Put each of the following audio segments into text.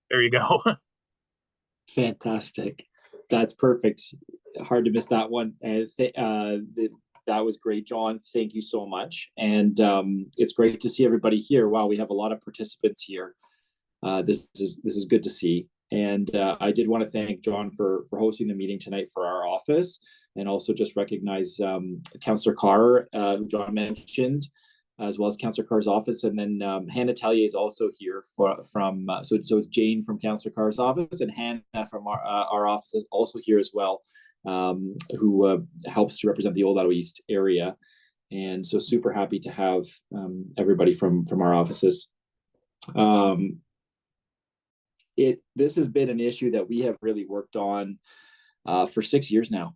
There you go. Fantastic. That's perfect. Hard to miss that one. And that was great, John. Thank you so much. And it's great to see everybody here. Wow, we have a lot of participants here. This is good to see. And I did want to thank John for hosting the meeting tonight for our office, and also just recognize Councillor Carr, who John mentioned, as well as Councillor Carr's office. And then Hannah Tellier is also here so Jane from Councillor Carr's office, and Hannah from our office is also here as well, who helps to represent the Old Ottawa East area. And so super happy to have everybody from our offices. This has been an issue that we have really worked on for 6 years now.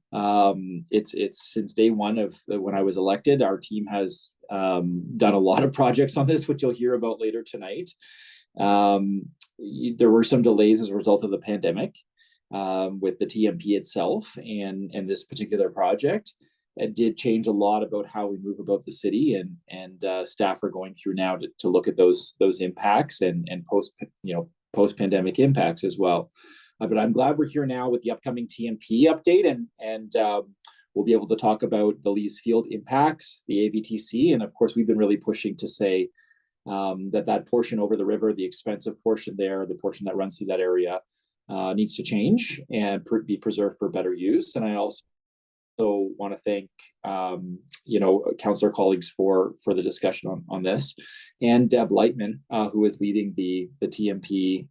It's since day one of when I was elected. Our team has done a lot of projects on this, which you'll hear about later tonight. There were some delays as a result of the pandemic with the TMP itself and this particular project. It did change a lot about how we move about the city, and staff are going through now to look at those impacts and post-pandemic impacts as well. But I'm glad we're here now with the upcoming TMP update, and we'll be able to talk about the Lees Field impacts, the AVTC, and of course we've been really pushing to say that portion over the river, the expensive portion there, the portion that runs through that area, needs to change and be preserved for better use. And I also want to thank councillor colleagues for the discussion on this, and Deb Lightman, who is leading the TMP,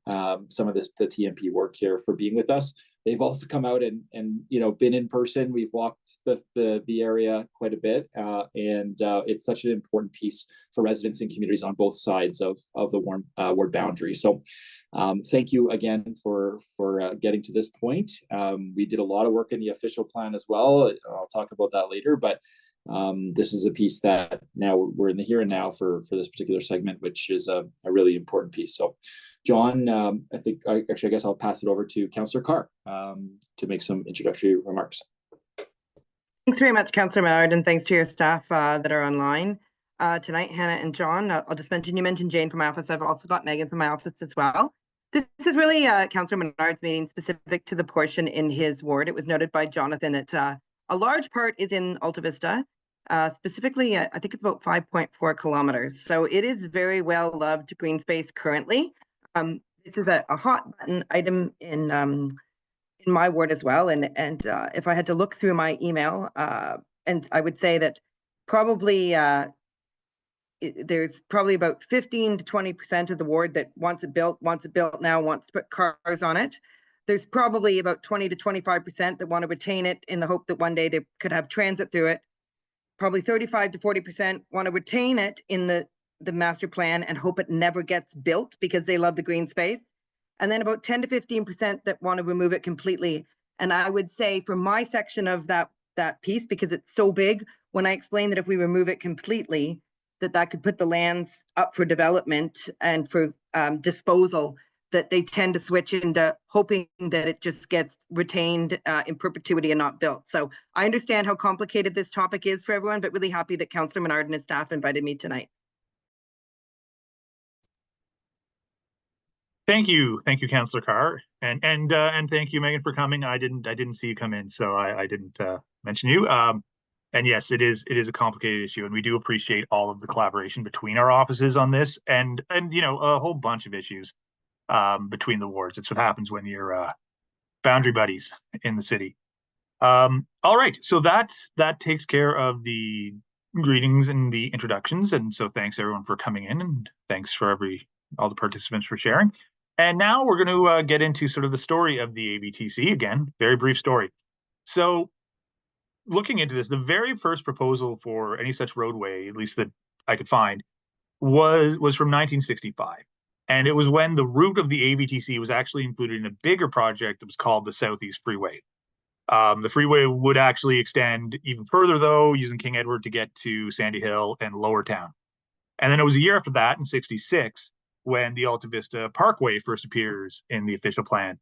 some of the TMP work here, for being with us. They've also come out and been in person. We've walked the area quite a bit, and it's such an important piece for residents and communities on both sides of the ward boundary. So thank you again for getting to this point. We did a lot of work in the official plan as well. I'll talk about that later, but this is a piece that now we're in the here and now for this particular segment, which is a really important piece. So John, I guess I'll pass it over to Councillor Carr to make some introductory remarks. Thanks very much, Councillor Mallard, and thanks to your staff that are online tonight, Hannah and John. I'll just mention, you mentioned Jane from my office. I've also got Megan from my office as well. This is really Councillor Menard's meeting specific to the portion in his ward. It was noted by Jonathan that a large part is in Alta Vista. Specifically, I think it's about 5.4 kilometers. So it is very well loved green space currently. This is a hot button item in my ward as well. And if I had to look through my email, and I would say that probably there's probably about 15 to 20% of the ward that wants it built now, wants to put cars on it. There's probably about 20 to 25% that want to retain it in the hope that one day they could have transit through it. Probably 35 to 40% want to retain it in the master plan and hope it never gets built because they love the green space. And then about 10 to 15% that want to remove it completely. And I would say for my section of that piece, because it's so big, when I explain that if we remove it completely, that could put the lands up for development and for disposal, that they tend to switch into hoping that it just gets retained in perpetuity and not built. So I understand how complicated this topic is for everyone, but really happy that Councillor Menard and his staff invited me tonight. Thank you, Councillor Carr, and thank you, Megan, for coming. I didn't see you come in, so I didn't mention you. And yes, it is a complicated issue, and we do appreciate all of the collaboration between our offices on this, and a whole bunch of issues between the wards. It's what happens when you're boundary buddies in the city. All right, so that takes care of the greetings and the introductions, and so thanks everyone for coming in, and thanks for all the participants for sharing. And now we're going to get into sort of the story of the AVTC. Again, very brief story. So looking into this, the very first proposal for any such roadway, at least that I could find, was from 1965. And it was when the route of the AVTC was actually included in a bigger project that was called the Southeast Freeway. The freeway would actually extend even further, though, using King Edward to get to Sandy Hill and Lower Town. And then it was a year after that, in 66, when the Alta Vista Parkway first appears in the official plan.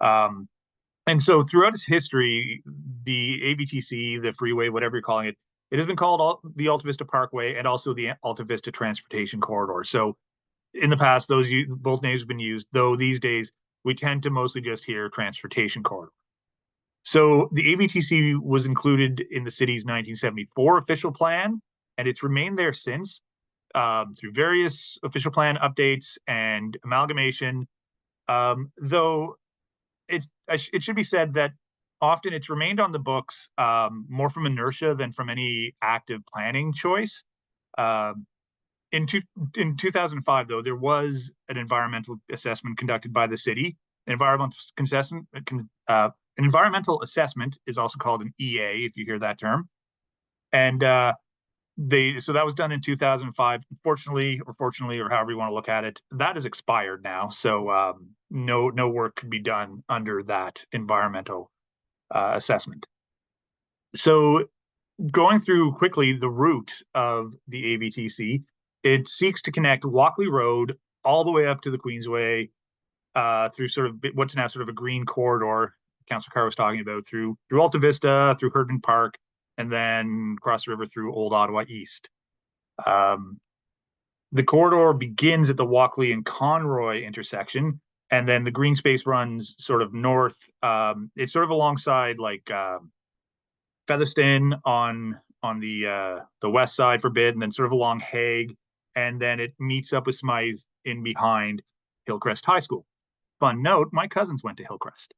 And so throughout its history, the AVTC, the freeway, whatever you're calling it, it has been called the Alta Vista Parkway and also the Alta Vista Transportation Corridor. So in the past, both names have been used, though these days we tend to mostly just hear transportation corridor. So the AVTC was included in the city's 1974 official plan, and it's remained there since through various official plan updates and amalgamation. Though it should be said that often it's remained on the books more from inertia than from any active planning choice. In 2005, though, there was an environmental assessment conducted by the city. An environmental assessment is also called an EA, if you hear that term. And so that was done in 2005. Fortunately, or however you want to look at it, that is expired now. So no work could be done under that environmental assessment. So going through quickly the route of the AVTC, it seeks to connect Walkley Road all the way up to the Queensway through sort of what's now sort of a green corridor Councillor Carr was talking about, through Alta Vista, through Herdman Park, and then across the river through Old Ottawa East. The corridor begins at the Walkley and Conroy intersection, and then the green space runs sort of north. It's sort of alongside like Featherston on the west side for Bid, and then sort of along Hague, and then it meets up with Smythe in behind Hillcrest High School. Fun note, my cousins went to Hillcrest.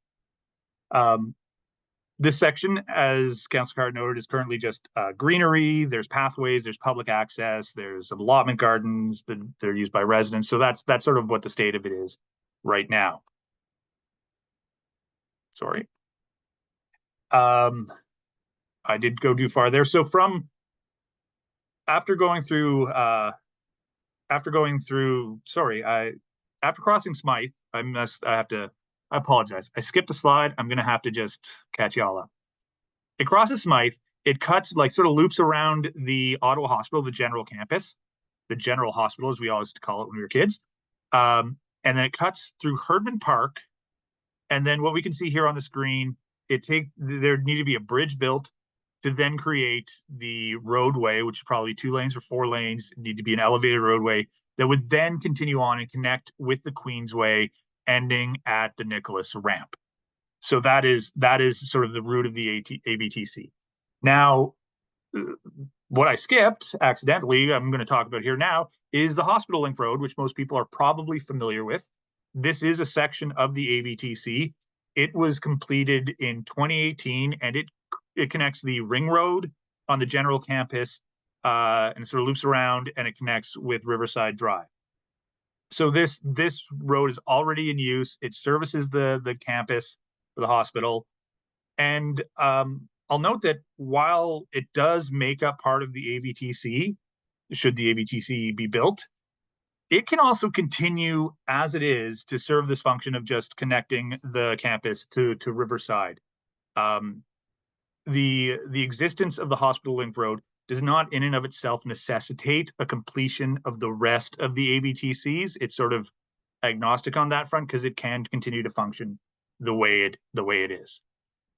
This section, as Councillor Carr noted, is currently just greenery. There's pathways, there's public access, there's allotment gardens that are used by residents. So that's sort of what the state of it is right now. Sorry. I did go too far there. So after crossing Smythe, I apologize. I skipped a slide. I'm going to have to just catch y'all up. It crosses Smythe. It cuts, like, sort of loops around the Ottawa Hospital, the general campus, the general hospital, as we always used to call it when we were kids. And then it cuts through Herdman Park. And then what we can see here on the screen, there needed to be a bridge built to then create the roadway, which is probably 2 lanes or 4 lanes. It needed to be an elevated roadway that would then continue on and connect with the Queensway, ending at the Nicholas ramp. So that is sort of the route of the AVTC. Now, what I skipped accidentally, I'm going to talk about here now, is the Hospital Link Road, which most people are probably familiar with. This is a section of the AVTC. It was completed in 2018, and it connects the Ring Road on the general campus, and sort of loops around, and it connects with Riverside Drive. So this road is already in use. It services the campus for the hospital. And I'll note that while it does make up part of the AVTC, should the AVTC be built, it can also continue as it is to serve this function of just connecting the campus to Riverside. The existence of the Hospital Link Road does not in and of itself necessitate a completion of the rest of the AVTCs. It's sort of agnostic on that front because it can continue to function the way it is.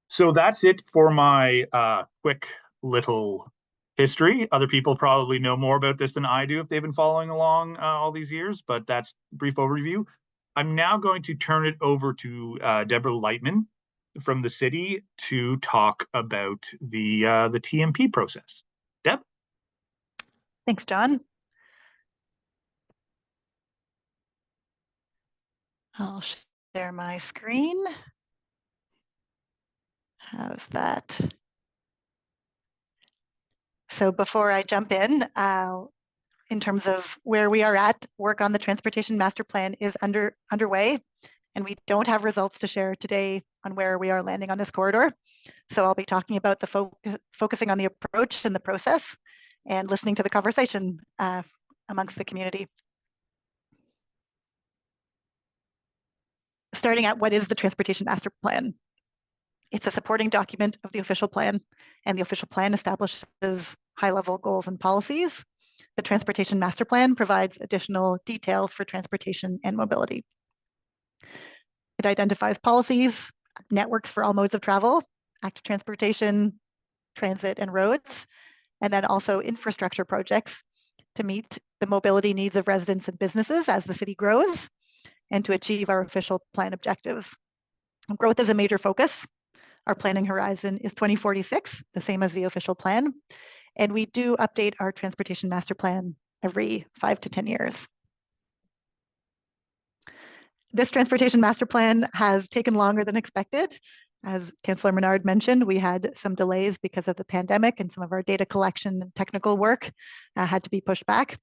So that's it for my quick little history. Other people probably know more about this than I do if they've been following along all these years, but that's a brief overview. I'm now going to turn it over to Deborah Lightman from the city to talk about the TMP process. Deb? Thanks, John. I'll share my screen. How's that? So before I jump in terms of where we are at, work on the Transportation Master Plan is underway, and we don't have results to share today on where we are landing on this corridor. So I'll be talking about the focusing on the approach and the process, and listening to the conversation amongst the community. Starting at what is the Transportation Master Plan? It's a supporting document of the official plan, and the official plan establishes high-level goals and policies. The Transportation Master Plan provides additional details for transportation and mobility. It identifies policies, networks for all modes of travel, active transportation, transit, and roads, and then also infrastructure projects to meet the mobility needs of residents and businesses as the city grows and to achieve our official plan objectives. Growth is a major focus. Our planning horizon is 2046, the same as the official plan. And we do update our transportation master plan every 5 to 10 years. This transportation master plan has taken longer than expected. As Councillor Menard mentioned, we had some delays because of the pandemic, and some of our data collection and technical work had to be pushed back.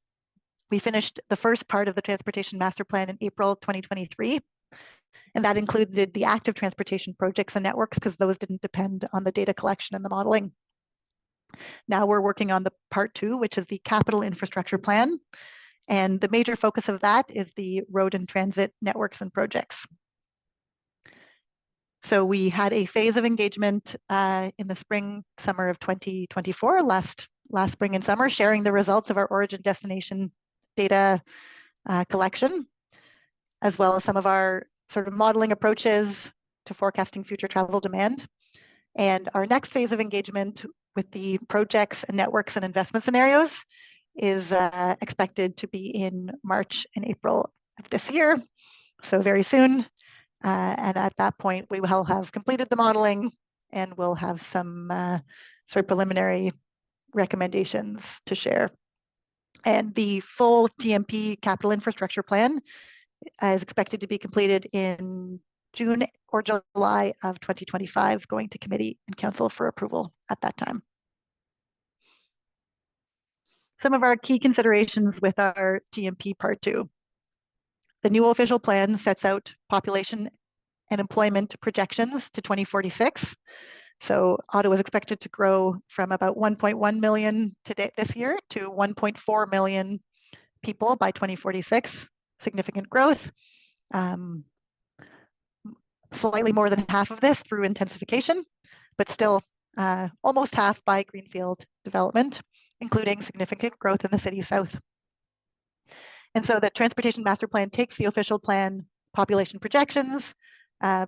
We finished the first part of the transportation master plan in April 2023, and that included the active transportation projects and networks because those didn't depend on the data collection and the modeling. Now we're working on the part 2, which is the capital infrastructure plan. And the major focus of that is the road and transit networks and projects. So we had a phase of engagement in the summer of 2024, last spring and summer, sharing the results of our origin destination data collection, as well as some of our sort of modeling approaches to forecasting future travel demand. And our next phase of engagement with the projects and networks and investment scenarios is expected to be in March and April of this year, so very soon. And at that point, we will have completed the modeling and we'll have some sort of preliminary recommendations to share. And the full TMP capital infrastructure plan is expected to be completed in June or July of 2025, going to committee and council for approval at that time. Some of our key considerations with our TMP Part 2. The new official plan sets out population and employment projections to 2046. So Ottawa is expected to grow from about 1.1 million today this year to 1.4 million people by 2046. Significant growth. Slightly more than half of this through intensification, but still almost half by greenfield development, including significant growth in the city south. And so the Transportation Master Plan takes the official plan population projections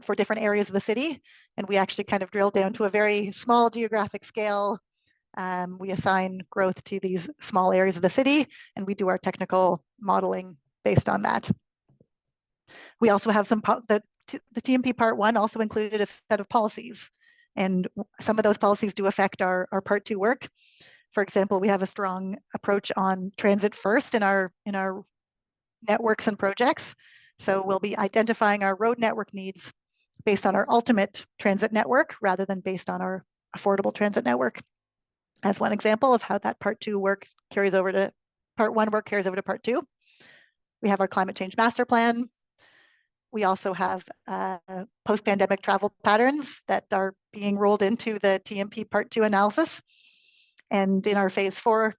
for different areas of the city, and we actually kind of drill down to a very small geographic scale. We assign growth to these small areas of the city, and we do our technical modeling based on that. We also have the TMP Part 1 also included a set of policies, and some of those policies do affect our Part 2 work. For example, we have a strong approach on transit first in our networks and projects. So we'll be identifying our road network needs based on our ultimate transit network rather than based on our affordable transit network. As one example of how that Part 2 work carries over to Part 1 work carries over to Part 2. We have our climate change master plan. We also have post-pandemic travel patterns that are being rolled into the TMP Part 2 analysis. And in our phase 4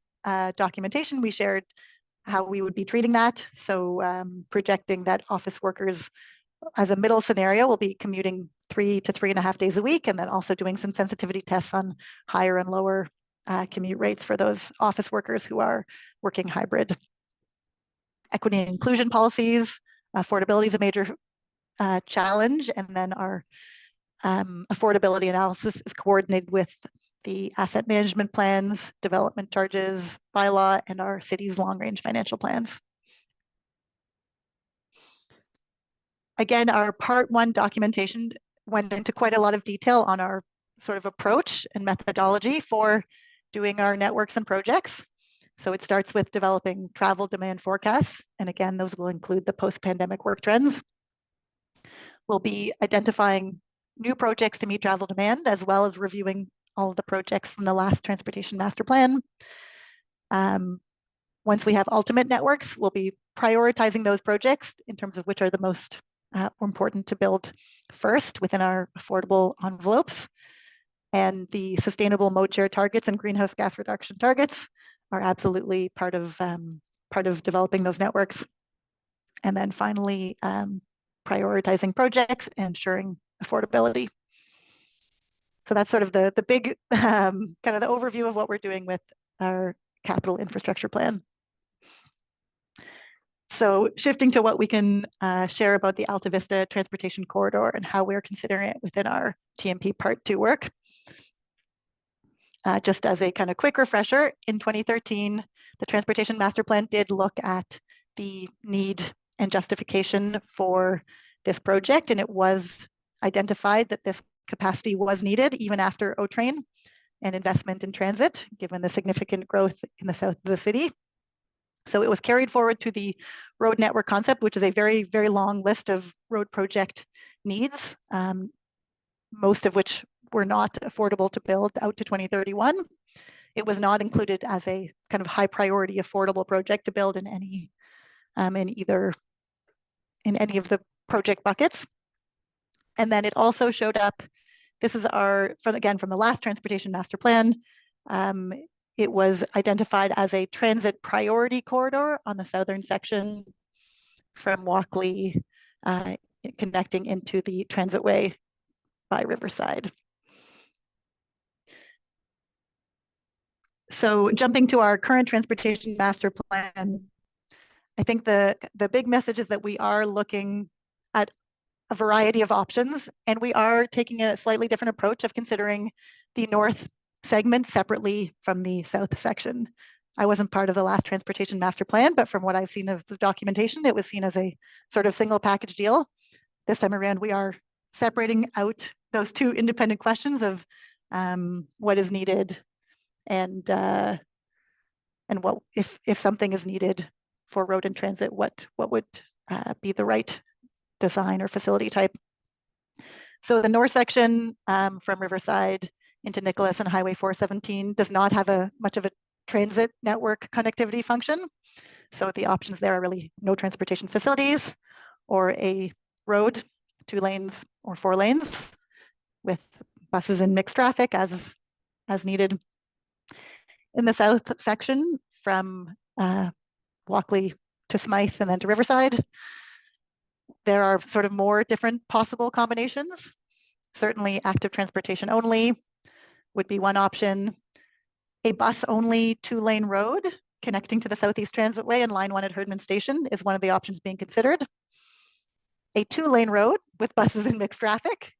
documentation, we shared how we would be treating that. So projecting that office workers as a middle scenario will be commuting 3 to 3.5 days a week, and then also doing some sensitivity tests on higher and lower commute rates for those office workers who are working hybrid. Equity and inclusion policies, affordability is a major challenge, and then our affordability analysis is coordinated with the asset management plans, development charges, bylaw, and our city's long-range financial plans. Again, our Part 1 documentation went into quite a lot of detail on our sort of approach and methodology for doing our networks and projects. So it starts with developing travel demand forecasts. And again, those will include the post-pandemic work trends. We'll be identifying new projects to meet travel demand, as well as reviewing all of the projects from the last Transportation Master Plan. Once we have ultimate networks, we'll be prioritizing those projects in terms of which are the most important to build first within our affordable envelopes. And the sustainable mode share targets and greenhouse gas reduction targets are absolutely part of developing those networks. And then finally, prioritizing projects and ensuring affordability. So that's sort of the big kind of the overview of what we're doing with our capital infrastructure plan. So shifting to what we can share about the Alta Vista Transportation Corridor and how we're considering it within our TMP Part 2 work. Just as a kind of quick refresher, in 2013, The Transportation Master Plan did look at the need and justification for this project, and it was identified that this capacity was needed even after O-Train and investment in transit, given the significant growth in the south of the city. So it was carried forward to the road network concept, which is a very, very long list of road project needs, most of which were not affordable to build out to 2031. It was not included as a kind of high priority affordable project to build in any in any of the project buckets. And then it also showed up, this is our, from the last Transportation Master Plan, it was identified as a transit priority corridor on the southern section from Walkley, connecting into the transitway by Riverside. So jumping to our current Transportation Master Plan, I think the big message is that we are looking at a variety of options, and we are taking a slightly different approach of considering the north segment separately from the south section. I wasn't part of the last Transportation Master Plan, but from what I've seen of the documentation, it was seen as a sort of single package deal. This time around, we are separating out those two independent questions of what is needed and what, if something is needed for road and transit, what would be the right design or facility type. So the north section from Riverside into Nicholas and Highway 417 does not have much of a transit network connectivity function. So the options there are really no transportation facilities or a road, 2 lanes or 4 lanes with buses and mixed traffic as needed. In the south section from Walkley to Smythe and then to Riverside, there are sort of more different possible combinations. Certainly active transportation only would be one option. A bus only 2-lane road connecting to the Southeast Transitway and Line 1 at Herdman Station is one of the options being considered. A 2-lane road with buses and mixed traffic,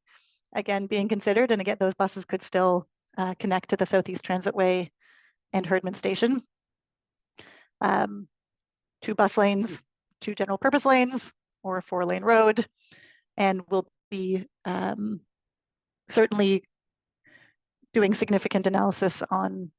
again, being considered. And again, those buses could still connect to the Southeast Transitway and Herdman Station. 2 bus lanes, 2 general purpose lanes, or a 4-lane road, and we'll be certainly doing significant analysis on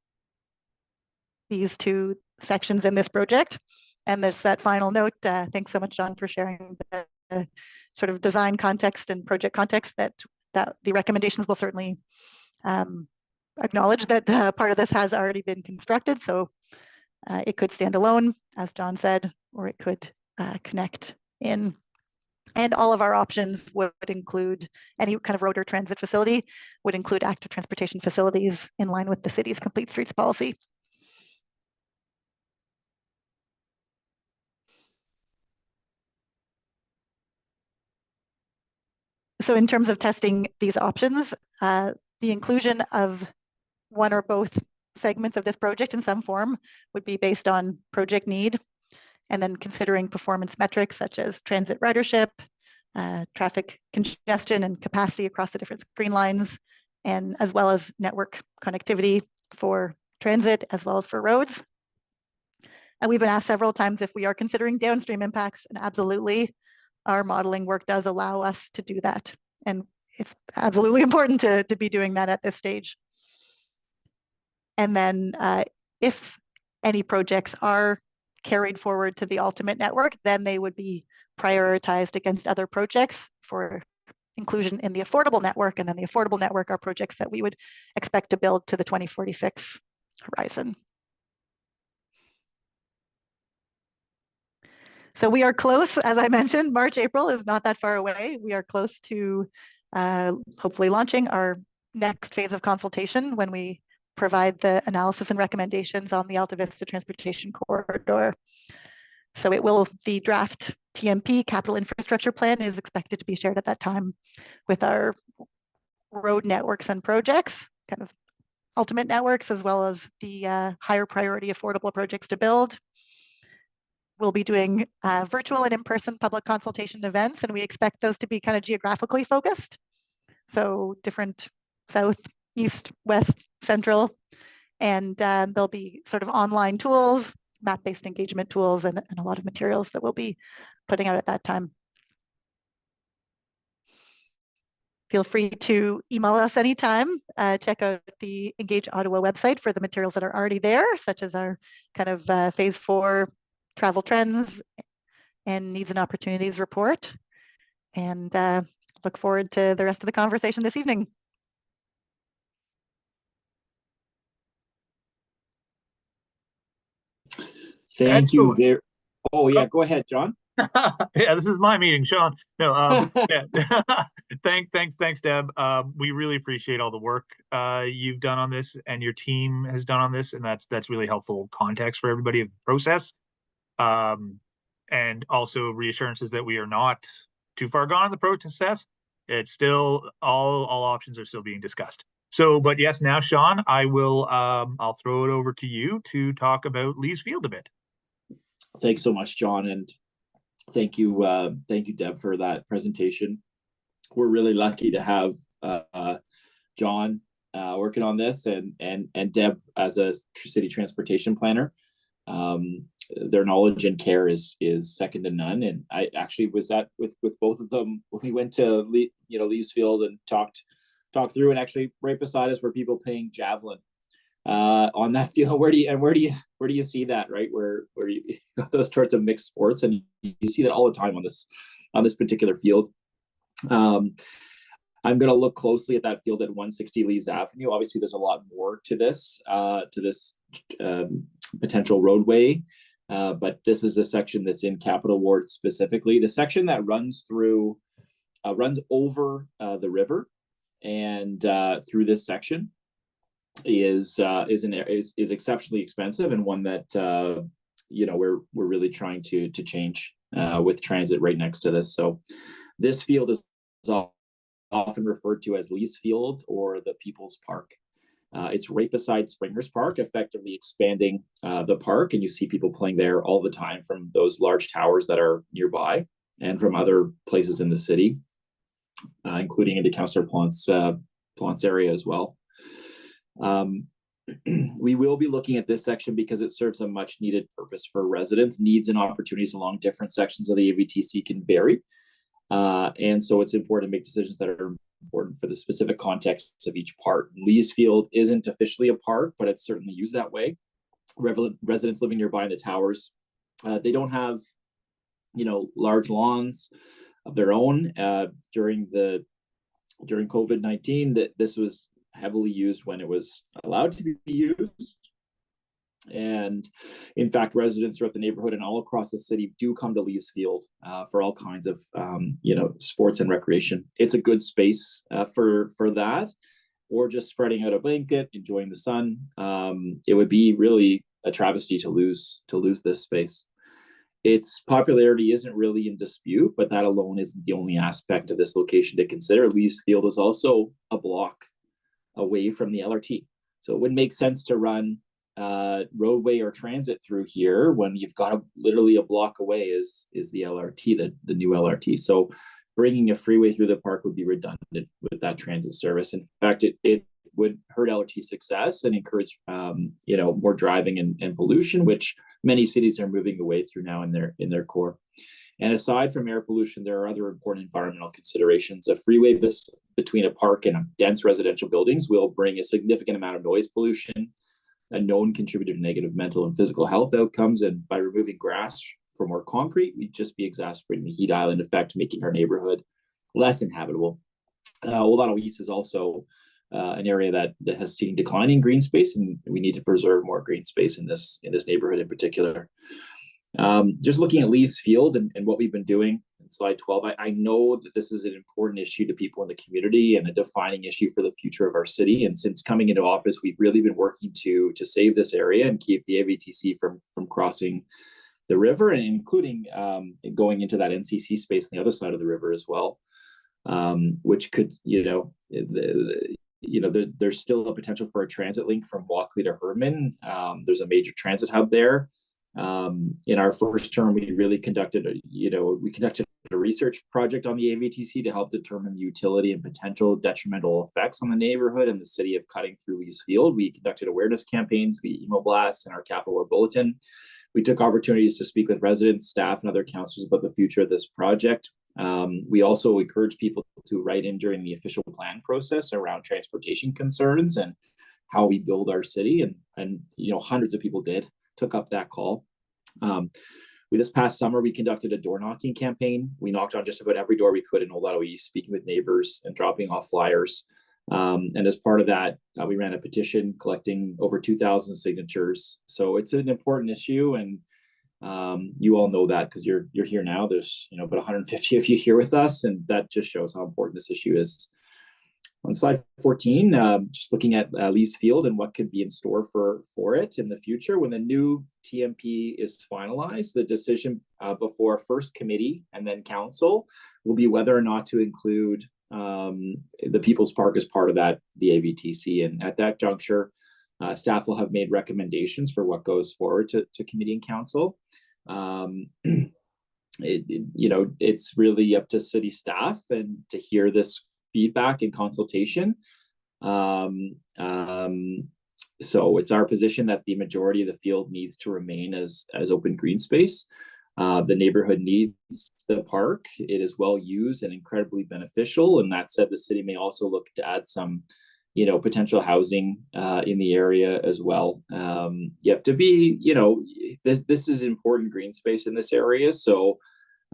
these 2 sections in this project. And there's that final note. Thanks so much, John, for sharing the sort of design context and project context that the recommendations will certainly acknowledge that part of this has already been constructed. So it could stand alone, as John said, or it could connect in. And all of our options would include any kind of road or transit facility, would include active transportation facilities in line with the city's complete streets policy. So in terms of testing these options, the inclusion of one or both segments of this project in some form would be based on project need, and then considering performance metrics such as transit ridership, traffic congestion and capacity across the different screen lines, and as well as network connectivity for transit as well as for roads. And we've been asked several times if we are considering downstream impacts, and absolutely, our modeling work does allow us to do that. And it's absolutely important to be doing that at this stage. And then if any projects are carried forward to the ultimate network, then they would be prioritized against other projects for inclusion in the affordable network. And then the affordable network are projects that we would expect to build to the 2046 horizon. So we are close, as I mentioned, March, April is not that far away. We are close to hopefully launching our next phase of consultation when we provide the analysis and recommendations on the Alta Vista Transportation Corridor. So the draft TMP capital infrastructure plan is expected to be shared at that time with our road networks and projects, kind of ultimate networks, as well as the higher priority affordable projects to build. We'll be doing virtual and in-person public consultation events, and we expect those to be kind of geographically focused. So different south, east, west, central, and there'll be sort of online tools map-based engagement tools and a lot of materials that we'll be putting out at that time. Feel free to email us anytime. Check out the Engage Ottawa website for the materials that are already there, such as our kind of phase 4 travel trends and needs and opportunities report. And look forward to the rest of the conversation this evening. Thank you Excellent. very. Oh yeah, go ahead, John. Yeah, this is my meeting, Sean. No, yeah. Thanks, Deb. We really appreciate all the work you've done on this and your team has done on this, and that's really helpful context for everybody of the process. And also reassurances that we are not too far gone in the process. It's still all options are still being discussed. So, but yes, now Sean, I'll throw it over to you to talk about Lees Field a bit. Thanks so much, John, and thank you, Deb, for that presentation. We're really lucky to have John working on this, and Deb as a city transportation planner. Their knowledge and care is second to none. And I actually was with both of them when we went to Lees Field and talked through, and actually right beside us were people playing javelin on that field. Where do you see that, right? Where you those sorts of mixed sports, and you see that all the time on this particular field. I'm going to look closely at that field at 160 Lees Avenue. Obviously, there's a lot more to this potential roadway, but this is the section that's in Capital Ward specifically. The section that runs over the river and through this section is exceptionally expensive, and one that we're really trying to change with transit right next to this. So this field is often referred to as Lees Field or the People's Park. It's right beside Springhurst Park, effectively expanding the park, and you see people playing there all the time from those large towers that are nearby and from other places in the city, including into Councillor Plant's area as well. We will be looking at this section because it serves a much needed purpose for residents. Needs and opportunities along different sections of the AVTC can vary. And so it's important to make decisions that are important for the specific context of each part. Lees Field isn't officially a park, but it's certainly used that way. Residents living nearby the towers, they don't have, large lawns of their own. During COVID-19, that this was heavily used when it was allowed to be used. And in fact, residents throughout the neighborhood and all across the city do come to Lees Field for all kinds of, sports and recreation. It's a good space for that, or just spreading out a blanket, enjoying the sun. It would be really a travesty to lose this space. Its popularity isn't really in dispute, but that alone isn't the only aspect of this location to consider. Lees Field is also a block away from the LRT. So it wouldn't make sense to run roadway or transit through here when you've got literally a block away is the LRT, the new LRT. So bringing a freeway through the park would be redundant with that transit service. In fact, it would hurt LRT success and encourage more driving and pollution, which many cities are moving away through now in their core. And aside from air pollution, there are other important environmental considerations. A freeway between a park and dense residential buildings will bring a significant amount of noise pollution, a known contributor to negative mental and physical health outcomes. And by removing grass for more concrete, we'd just be exacerbating the heat island effect, making our neighborhood less inhabitable. Old Ottawa East is also an area that has seen declining green space, and we need to preserve more green space in this neighborhood in particular. Just looking at Lees Field and what we've been doing in slide 12, I know that this is an important issue to people in the community and a defining issue for the future of our city. And since coming into office, we've really been working to save this area and keep the AVTC from crossing the river, and including going into that NCC space on the other side of the river as well, which could, there's still a potential for a transit link from Walkley to Herman. There's a major transit hub there. In our first term, we really conducted a research project on the AVTC to help determine the utility and potential detrimental effects on the neighborhood and the city of cutting through Lees Field. We conducted awareness campaigns via email blasts and our Capital Ward bulletin. We took opportunities to speak with residents, staff, and other councillors about the future of this project. We also encourage people to write in during the official plan process around transportation concerns and how we build our city. And you know, hundreds of people took up that call. This past summer, we conducted a door knocking campaign. We knocked on just about every door we could in Old Ottawa East, speaking with neighbors and dropping off flyers. And as part of that, we ran a petition collecting over 2,000 signatures. So it's an important issue, and you all know that because you're here now. There's about 150 of you here with us, and that just shows how important this issue is. On slide 14, just looking at Lee's Field and what could be in store for it in the future. When the new TMP is finalized, the decision before first committee and then council will be whether or not to include the People's Park as part of that, the AVTC. And at that juncture, staff will have made recommendations for what goes forward to committee and council. It's really up to city staff and to hear this feedback and consultation. So it's our position that the majority of the field needs to remain as open green space. The neighborhood needs the park. It is well used and incredibly beneficial. And that said, the city may also look to add some, potential housing in the area as well. You have to be, this is important green space in this area. So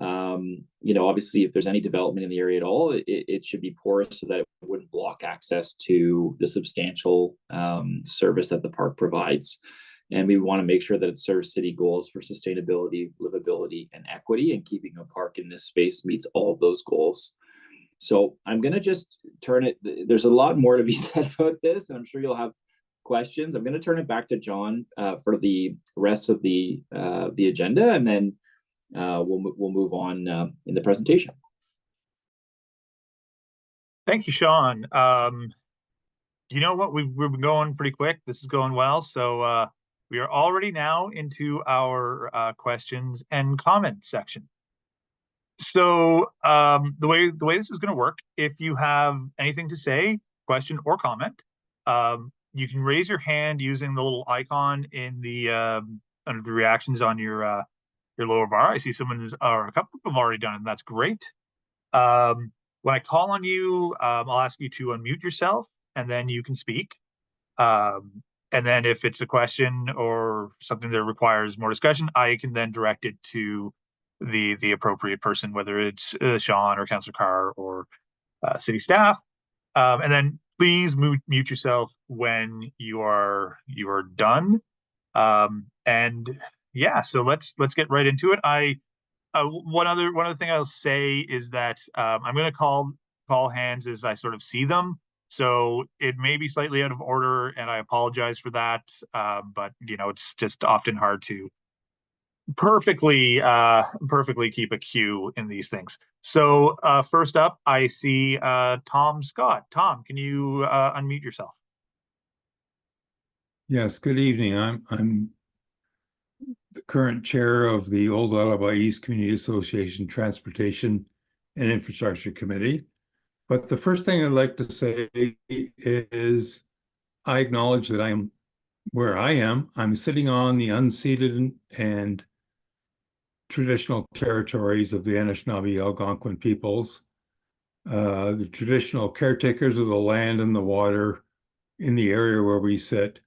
obviously, if there's any development in the area at all, it should be porous so that it wouldn't block access to the substantial service that the park provides. And we want to make sure that it serves city goals for sustainability, livability, and equity, and keeping a park in this space meets all of those goals. So I'm going to just turn it, there's a lot more to be said about this, and I'm sure you'll have questions. I'm going to turn it back to John for the rest of the agenda, and then we'll move on in the presentation. Thank you, Sean. You know what? We've been going pretty quick. This is going well. So we are already now into our questions and comment section. So the way this is going to work, if you have anything to say, question or comment, you can raise your hand using the little icon in the under the reactions on your lower bar. I see someone or a couple have already done it, and that's great. When I call on you, I'll ask you to unmute yourself, and then you can speak. And then if it's a question or something that requires more discussion, I can then direct it to the appropriate person, whether it's Sean or Councillor Carr or city staff. And then please mute yourself when you are done. And yeah, so let's get right into it. One other thing I'll say is that I'm going to call hands as I sort of see them. So it may be slightly out of order, and I apologize for that. But it's just often hard to perfectly keep a queue in these things. So first up, I see Tom Scott. Tom, can you unmute yourself? Yes, good evening. I'm the current chair of the Old Ottawa East Community Association Transportation and Infrastructure Committee. But the first thing I'd like to say is I acknowledge that I'm where I am. I'm sitting on the unceded and traditional territories of the Anishinaabe Algonquin peoples, the traditional caretakers of the land and the water in the area where we sit.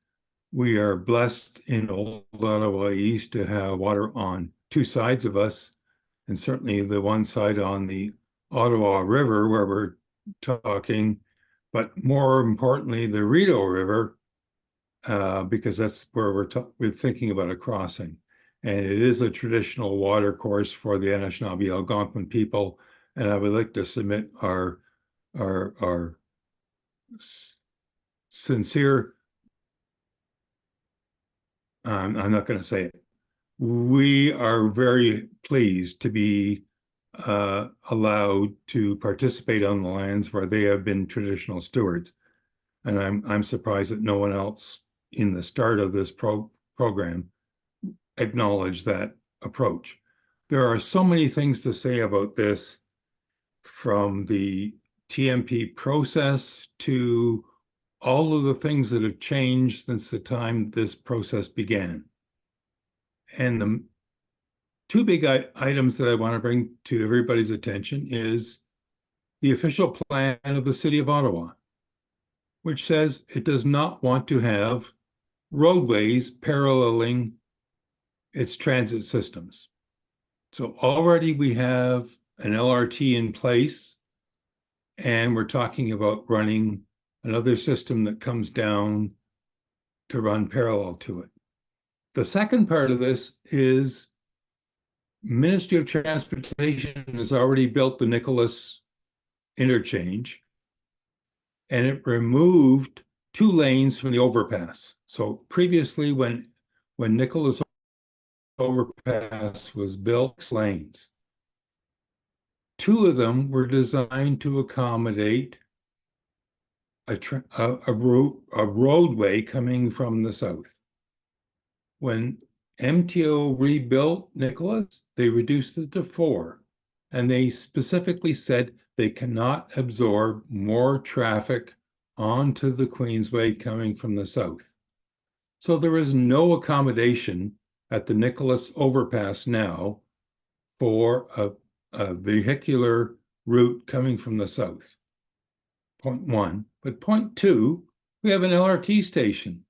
We are blessed in Old Ottawa East to have water on two sides of us, and certainly the one side on the Ottawa River where we're talking, but more importantly, the Rideau River, because that's where we're thinking about a crossing. And it is a traditional water course for the Anishinaabe Algonquin people. And I would like to submit our sincere, I'm not going to say it. We are very pleased to be allowed to participate on the lands where they have been traditional stewards. And I'm surprised that no one else in the start of this program acknowledged that approach. There are so many things to say about this, from the TMP process to all of the things that have changed since the time this process began. And the two big items that I want to bring to everybody's attention is the official plan of the City of Ottawa, which says it does not want to have roadways paralleling its transit systems. So already we have an LRT in place, and we're talking about running another system that comes down to run parallel to it. The second part of this is Ministry of Transportation has already built the Nicholas interchange, and it removed 2 lanes from the overpass. So previously, when Nicholas overpass was built, lanes, 2 of them were designed to accommodate a roadway coming from the south. When MTO rebuilt Nicholas, they reduced it to 4, and they specifically said they cannot absorb more traffic onto the Queensway coming from the south. So there is no accommodation at the Nicholas overpass now for a vehicular route coming from the south. Point 1. But point 2, we have an LRT station.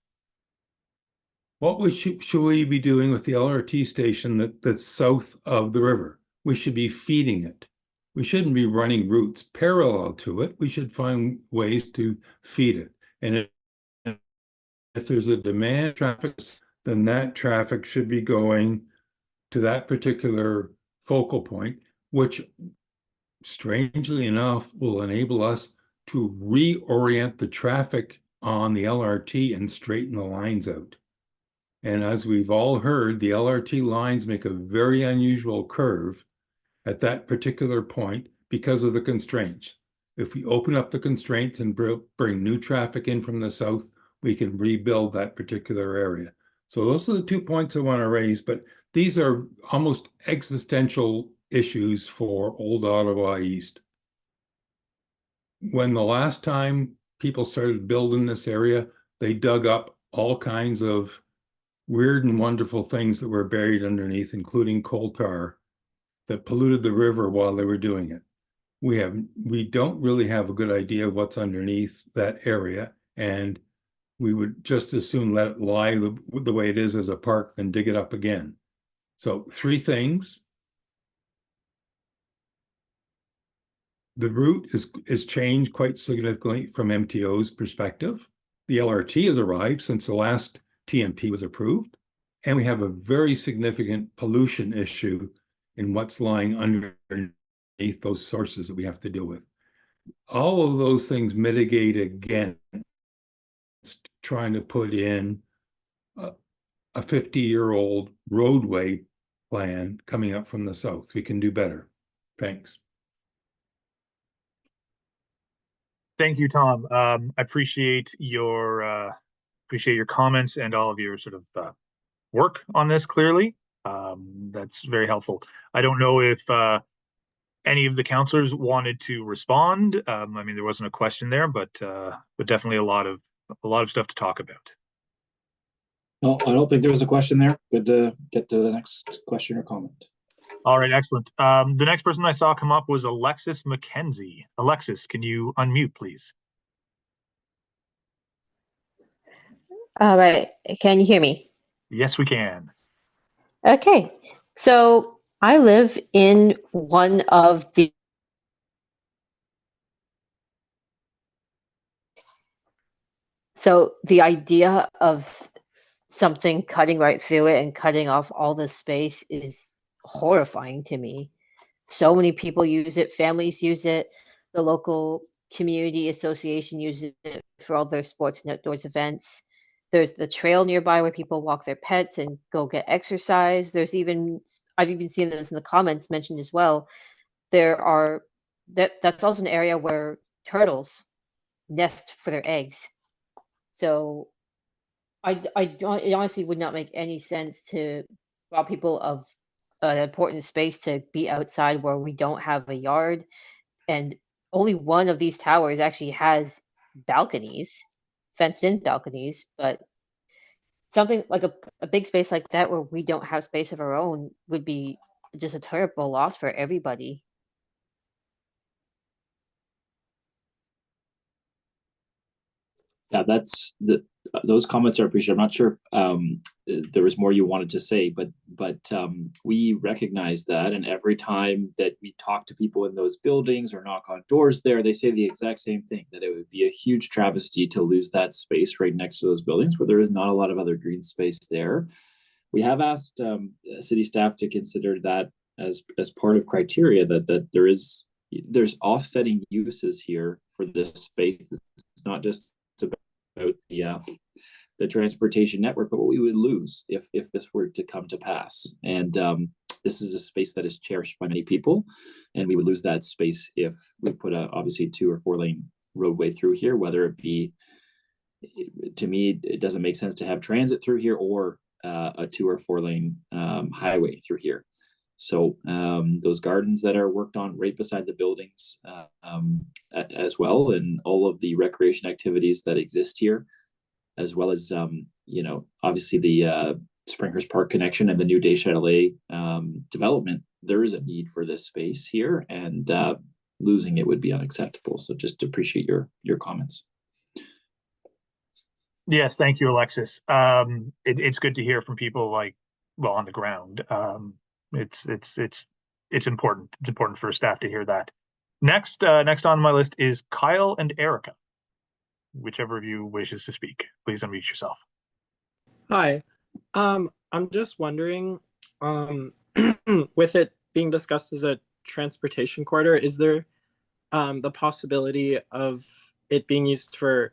What should we be doing with the LRT station that's south of the river? We should be feeding it. We shouldn't be running routes parallel to it. We should find ways to feed it. And if there's a demand traffic, then that traffic should be going to that particular focal point, which strangely enough will enable us to reorient the traffic on the LRT and straighten the lines out. And as we've all heard, the LRT lines make a very unusual curve at that particular point because of the constraints. If we open up the constraints and bring new traffic in from the south, we can rebuild that particular area. So those are the 2 points I want to raise, but these are almost existential issues for Old Ottawa East. When the last time people started building this area, they dug up all kinds of weird and wonderful things that were buried underneath, including coal tar that polluted the river while they were doing it. We don't really have a good idea of what's underneath that area, and we would just as soon let it lie the way it is as a park than dig it up again. So 3 things. The route is changed quite significantly from MTO's perspective. The LRT has arrived since the last TMP was approved, and we have a very significant pollution issue in what's lying underneath those sources that we have to deal with. All of those things mitigate against trying to put in a 50-year-old roadway plan coming up from the south. We can do better. Thanks. Thank you, Tom. I appreciate your comments and all of your sort of work on this. Clearly, that's very helpful. I don't know if any of the councillors wanted to respond. I mean, there wasn't a question there, but definitely a lot of stuff to talk about. No, I don't think there was a question there. Good to get to the next question or comment. All right, excellent. The next person I saw come up was Alexis McKenzie. Alexis, can you unmute, please? All right. Can you hear me? Yes, we can. Okay. So I live in one of the idea of something cutting right through it and cutting off all the space is horrifying to me. So many people use it, families use it, the local community association uses it for all their sports and outdoors events. There's the trail nearby where people walk their pets and go get exercise. I've even seen this in the comments mentioned as well. That's also an area where turtles nest for their eggs. So it honestly would not make any sense to rob people of an important space to be outside where we don't have a yard. And only one of these towers actually has balconies, fenced in balconies, but something like a big space like that where we don't have space of our own would be just a terrible loss for everybody. Yeah, those comments are appreciated. I'm not sure if there was more you wanted to say, but we recognize that, and every time that we talk to people in those buildings or knock on doors there, they say the exact same thing, that it would be a huge travesty to lose that space right next to those buildings where there is not a lot of other green space there. We have asked city staff to consider that as part of criteria, that there's offsetting uses here for this space. It's not just about the transportation network, but what we would lose if this were to come to pass. And this is a space that is cherished by many people, and we would lose that space if we put obviously 2 or 4 lane roadway through here, whether it be, to me, it doesn't make sense to have transit through here or a 2 or 4 lane highway through here. So those gardens that are worked on right beside the buildings as well, and all of the recreation activities that exist here, as well as, obviously the Springhurst Park connection and the new Day Chalet development, there is a need for this space here, and losing it would be unacceptable. So just appreciate your comments. Yes, thank you, Alexis. It's good to hear from people on the ground. It's important. It's important for staff to hear that. Next on my list is Kyle and Erica. Whichever of you wishes to speak, please unmute yourself. Hi, I'm just wondering, with it being discussed as a transportation corridor, is there the possibility of it being used for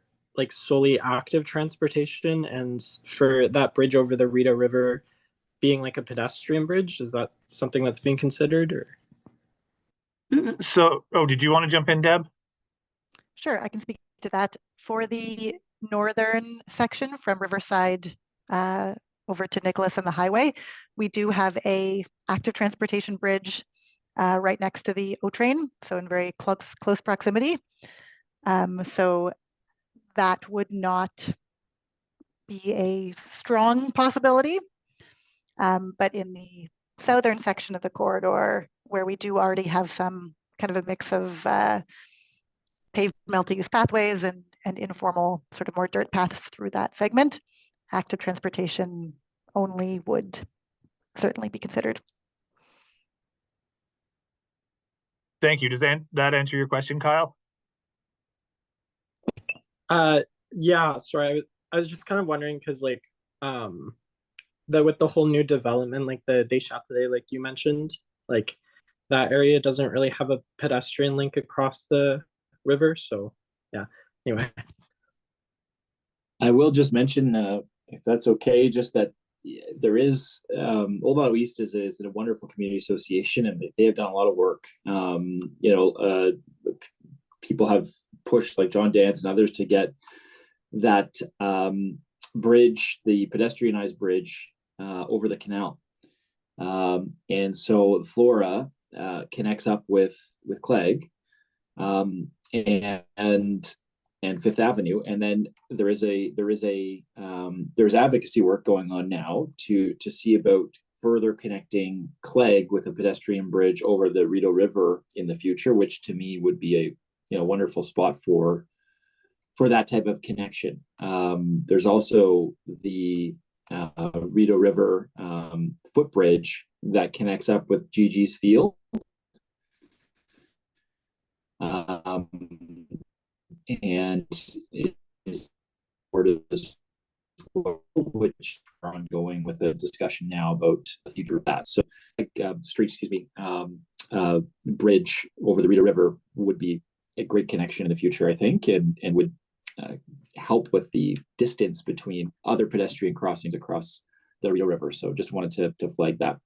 solely active transportation, and for that bridge over the Rideau River being a pedestrian bridge? Is that something that's being considered? Or? So, did you want to jump in, Deb? Sure, I can speak to that. For the northern section from Riverside over to Nicholas and the highway, we do have a active transportation bridge right next to the O train, so in very close proximity. So that would not be a strong possibility. But in the southern section of the corridor, where we do already have some kind of a mix of paved multi-use pathways and informal sort of more dirt paths through that segment, active transportation only would certainly be considered. Thank you. Does that answer your question, Kyle? Yeah, sorry. I was just kind of wondering because with the whole new development, the Day Chalet, like you mentioned, that area doesn't really have a pedestrian link across the river. So yeah, anyway. I will just mention, if that's okay, just that there is, Old Ottawa East is a wonderful community association, and they have done a lot of work. People have pushed, like John Dance and others, to get that bridge, the pedestrianized bridge over the canal. And so Flora connects up with Clegg and Fifth Avenue, and then there's advocacy work going on now to see about further connecting Clegg with a pedestrian bridge over the Rideau River in the future, which to me would be a wonderful spot for that type of connection. There's also the Rideau River footbridge that connects up with Gigi's Field. And it is part of this, which are ongoing with a discussion now about the future of that. So, bridge over the Rideau River would be a great connection in the future, I think, and would help with the distance between other pedestrian crossings across the Rideau River. So, just wanted to flag that.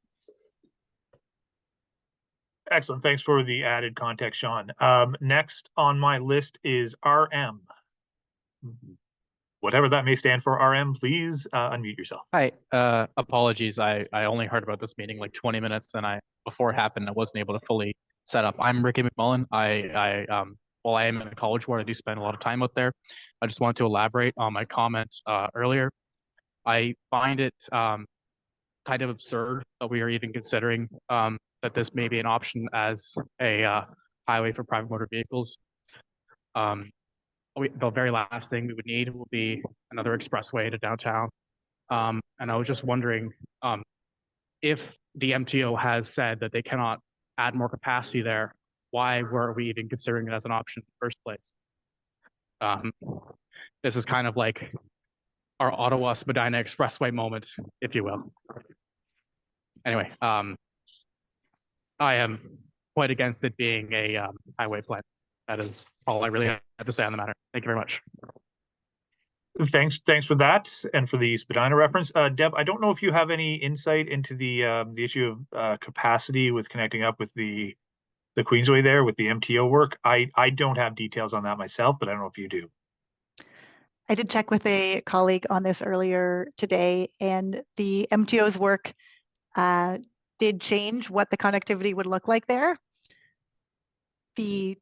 Excellent. Thanks for the added context, Sean. Next on my list is RM. Whatever that may stand for, RM, please unmute yourself. Hi, apologies. I only heard about this meeting like 20 minutes, and before it happened, I wasn't able to fully set up. I'm Ricky McMullen. While I am in a college where I do spend a lot of time out there, I just wanted to elaborate on my comment earlier. I find it kind of absurd that we are even considering that this may be an option as a highway for private motor vehicles. The very last thing we would need will be another expressway to downtown. And I was just wondering if the MTO has said that they cannot add more capacity there, why were we even considering it as an option in the first place? This is kind of like our Ottawa Spadina Expressway moment, if you will. Anyway, I am quite against it being a highway plan. That is all I really have to say on the matter. Thank you very much. Thanks for that and for the Spadina reference. Deb, I don't know if you have any insight into the issue of capacity with connecting up with the Queensway there with the MTO work. I don't have details on that myself, but I don't know if you do. I did check with a colleague on this earlier today, and the MTO's work did change what the connectivity would look like there. A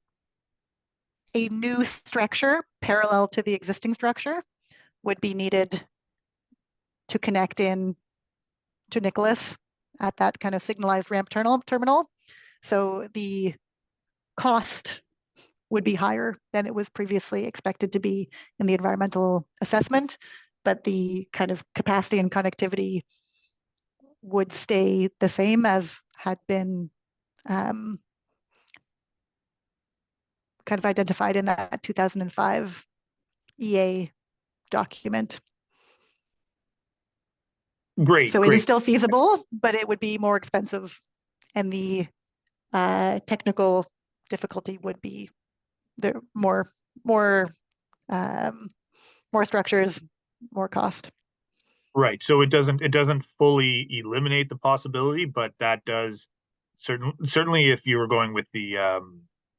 new structure parallel to the existing structure would be needed to connect in to Nicholas at that kind of signalized ramp terminal. So the cost would be higher than it was previously expected to be in the environmental assessment, but the kind of capacity and connectivity would stay the same as had been kind of identified in that 2005 EA document. Great. So it is still feasible, but it would be more expensive, and the technical difficulty would be there more structures, more cost. Right. So it doesn't fully eliminate the possibility, but that does certainly if you were going with the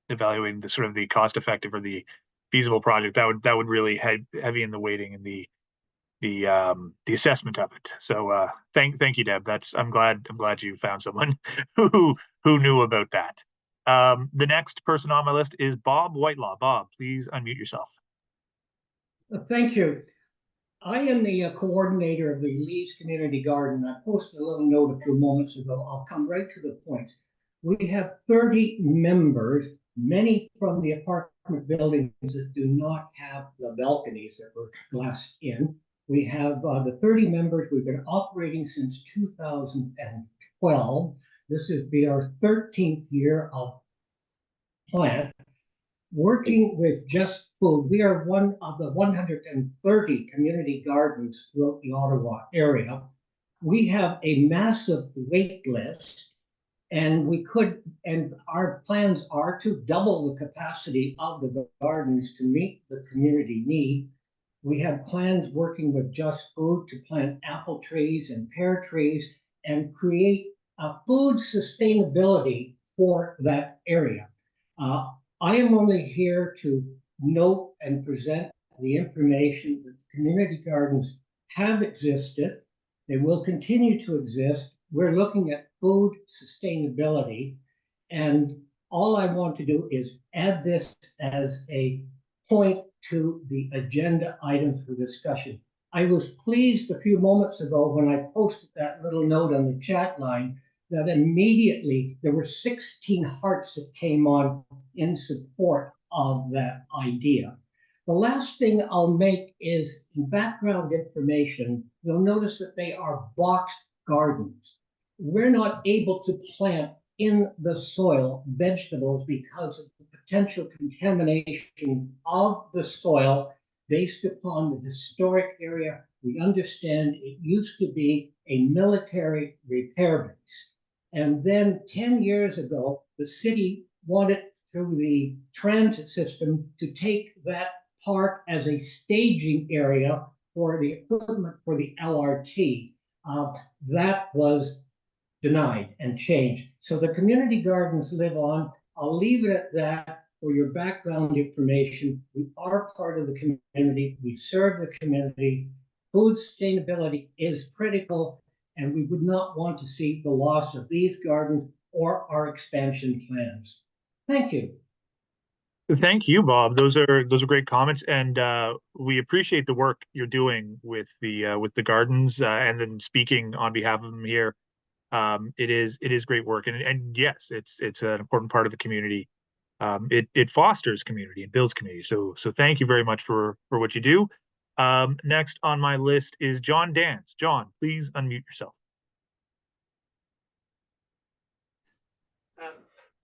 evaluating the sort of the cost effective or the feasible project, that would really heavy in the weighting and the assessment of it. So thank you, Deb. I'm glad you found someone who knew about that. The next person on my list is Bob Whitelaw. Bob, please unmute yourself. Thank you. I am the coordinator of the Leeds Community Garden. I posted a little note a few moments ago. I'll come right to the point. We have 30 members, many from the apartment buildings that do not have the balconies that were glassed in. We have the 30 members. We've been operating since 2012. This is be our 13th year of plant. Working with Just Food, we are one of the 130 community gardens throughout the Ottawa area. We have a massive wait list, and our plans are to double the capacity of the gardens to meet the community need. We have plans working with Just Food to plant apple trees and pear trees and create a food sustainability for that area. I am only here to note and present the information that the community gardens have existed. They will continue to exist. We're looking at food sustainability, and all I want to do is add this as a point to the agenda item for discussion. I was pleased a few moments ago when I posted that little note on the chat line that immediately there were 16 hearts that came on in support of that idea. The last thing I'll make is background information. You'll notice that they are boxed gardens. We're not able to plant in the soil vegetables because of the potential contamination of the soil based upon the historic area. We understand it used to be a military repair base. And then 10 years ago, the city wanted through the transit system to take that park as a staging area for the equipment for the LRT. That was denied and changed. So the community gardens live on. I'll leave it at that for your background information. We are part of the community. We serve the community. Food sustainability is critical, and we would not want to see the loss of these gardens or our expansion plans. Thank you. Thank you, Bob. Those are great comments, and we appreciate the work you're doing with the gardens, and then speaking on behalf of them here. It is great work, and yes, it's an important part of the community. It fosters community and builds community. So thank you very much for what you do. Next on my list is John Dance. John, please unmute yourself.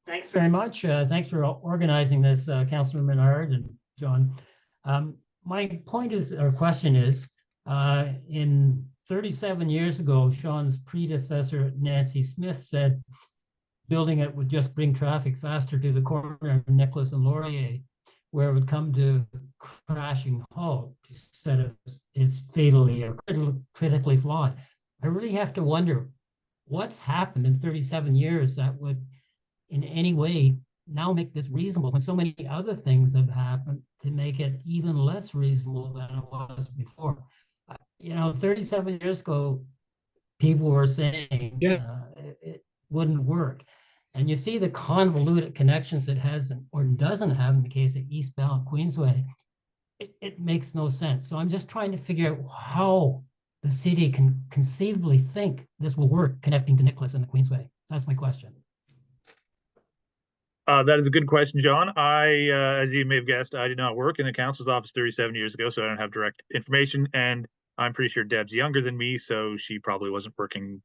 Thanks very much. Thanks for organizing this, Councilor Menard and John. My point is, or question is, in 37 years ago, Sean's predecessor, Nancy Smith, said building it would just bring traffic faster to the corner of Nicholas and Laurier, where it would come to crashing halt. She said it is fatally or critically flawed. I really have to wonder what's happened in 37 years that would in any way now make this reasonable when so many other things have happened to make it even less reasonable than it was before. 37 years ago, people were saying it wouldn't work. And you see the convoluted connections it has or doesn't have in the case of eastbound Queensway. It makes no sense. So I'm just trying to figure out how the city can conceivably think this will work connecting to Nicholas and the Queensway. That's my question. That is a good question, John. As you may have guessed, I did not work in the council's office 37 years ago, so I don't have direct information. And I'm pretty sure Deb's younger than me, so she probably wasn't working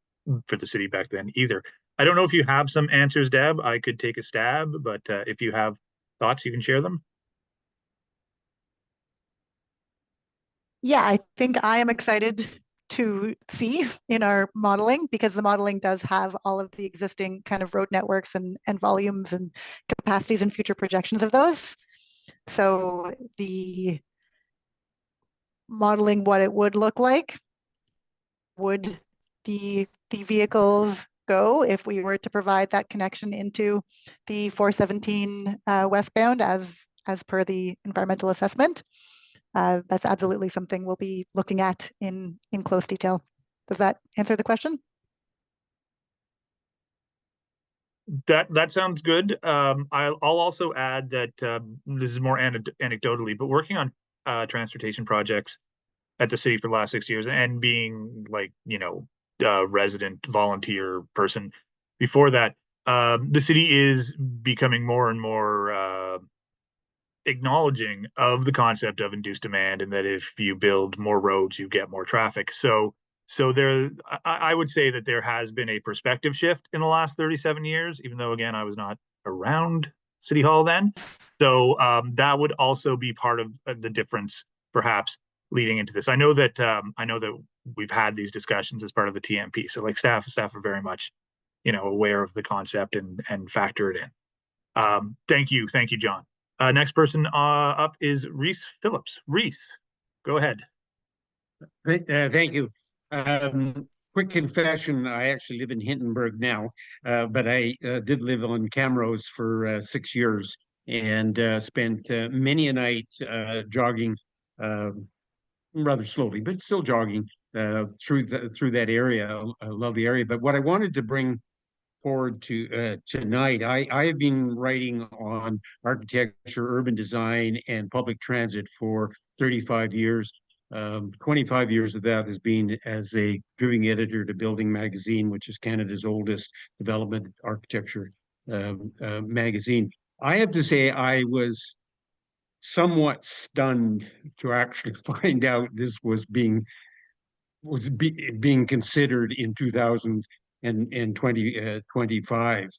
for the city back then either. I don't know if you have some answers, Deb. I could take a stab, but if you have thoughts, you can share them. Yeah, I think I am excited to see in our modeling, because the modeling does have all of the existing kind of road networks and volumes and capacities and future projections of those. So the modeling what it would look like, would the vehicles go if we were to provide that connection into the 417 westbound as per the environmental assessment. That's absolutely something we'll be looking at in close detail. Does that answer the question? That sounds good. I'll also add that this is more anecdotally, but working on transportation projects at the city for the last 6 years and being like, resident volunteer person before that, the city is becoming more and more acknowledging of the concept of induced demand, and that if you build more roads, you get more traffic. So there, I would say that there has been a perspective shift in the last 37 years, even though, again, I was not around City Hall then. So that would also be part of the difference, perhaps, leading into this. I know that we've had these discussions as part of the TMP. So like staff are very much, aware of the concept and factor it in. Thank you, John. Next person up is Reese Phillips. Reese, go ahead. Thank you. Quick confession, I actually live in Hintonburg now, but I did live on Camrose for 6 years and spent many a night jogging rather slowly, but still jogging through that area. I love the area. But what I wanted to bring forward to tonight, I have been writing on architecture, urban design, and public transit for 35 years. 25 years of that has been as a doing editor to Building Magazine, which is Canada's oldest development architecture magazine. I have to say I was somewhat stunned to actually find out this was being considered in 2025.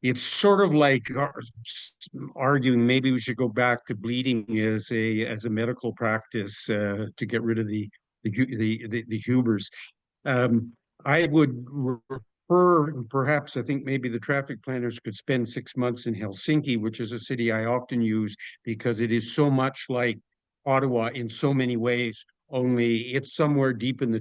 It's sort of like arguing maybe we should go back to bleeding as a medical practice to get rid of the Hubers. I would refer, perhaps I think maybe the traffic planners could spend 6 months in Helsinki, which is a city I often use because it is so much like Ottawa in so many ways, only it's somewhere deep in the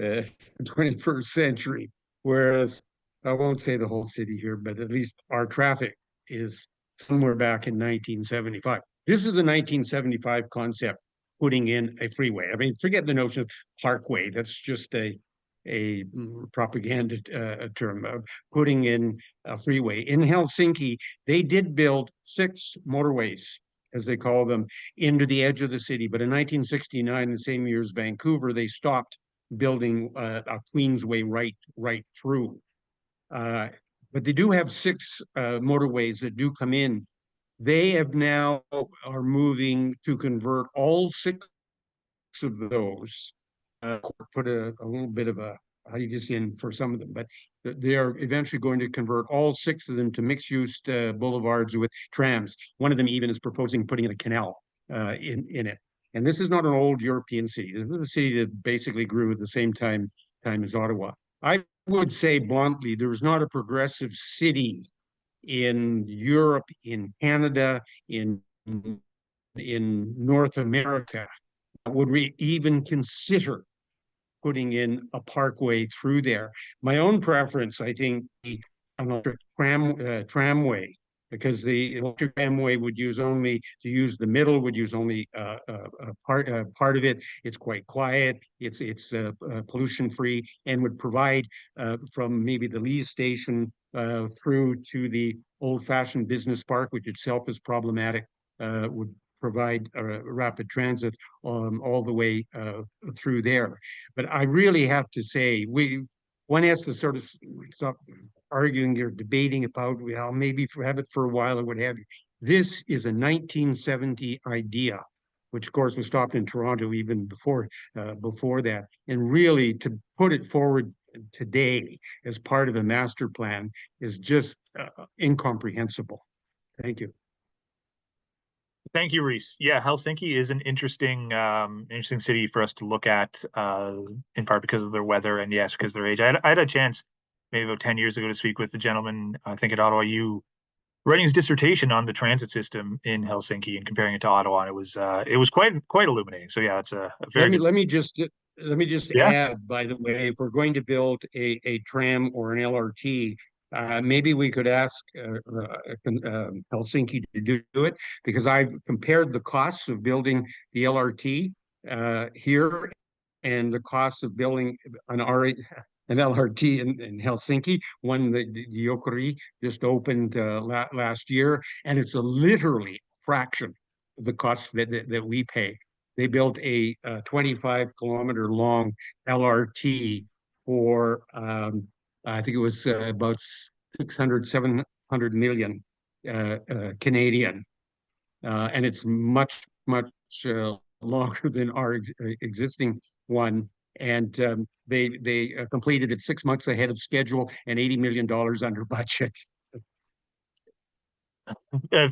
21st century, whereas I won't say the whole city here, but at least our traffic is somewhere back in 1975. This is a 1975 concept, putting in a freeway. I mean, forget the notion of parkway. That's just a propaganda term, putting in a freeway. In Helsinki, they did build 6 motorways, as they call them, into the edge of the city. But in 1969, the same year as Vancouver, they stopped building a Queensway right through. But they do have 6 motorways that do come in. They have now are moving to convert all 6 of those. Put a little bit of a hiatus in for some of them, but they are eventually going to convert all 6 of them to mixed-use boulevards with trams. One of them even is proposing putting in a canal in it. And this is not an old European city. This is a city that basically grew at the same time as Ottawa. I would say bluntly, there's not a progressive city in Europe, in Canada, in North America would we even consider putting in a parkway through there. My own preference, I think, the electric tramway, because the electric tramway would use the middle, would use only part of it. It's quite quiet. It's pollution free, and would provide from maybe the Lees station through to the old-fashioned business park, which itself is problematic. Would provide rapid transit all the way through there. But I really have to say, one has to sort of stop arguing or debating about, well, maybe have it for a while or what have you. This is a 1970 idea, which of course was stopped in Toronto even before that. And really to put it forward today as part of a master plan is just incomprehensible. Thank you. Thank you, Reese. Yeah, Helsinki is an interesting city for us to look at, in part because of their weather and yes, because of their age. I had a chance maybe about 10 years ago to speak with the gentleman, I think at Ottawa U, writing his dissertation on the transit system in Helsinki and comparing it to Ottawa. And it was quite illuminating. So yeah, it's a very good. Let me just add, by the way, if we're going to build a tram or an LRT, maybe we could ask Helsinki to do it, because I've compared the costs of building the LRT here and the costs of building an LRT in Helsinki. One that the Jokeri just opened last year, and it's literally a fraction of the costs that we pay. They built a 25-kilometer long LRT for I think it was about 700 million Canadian, and it's much longer than our existing one. And they completed it 6 months ahead of schedule and $80 million under budget.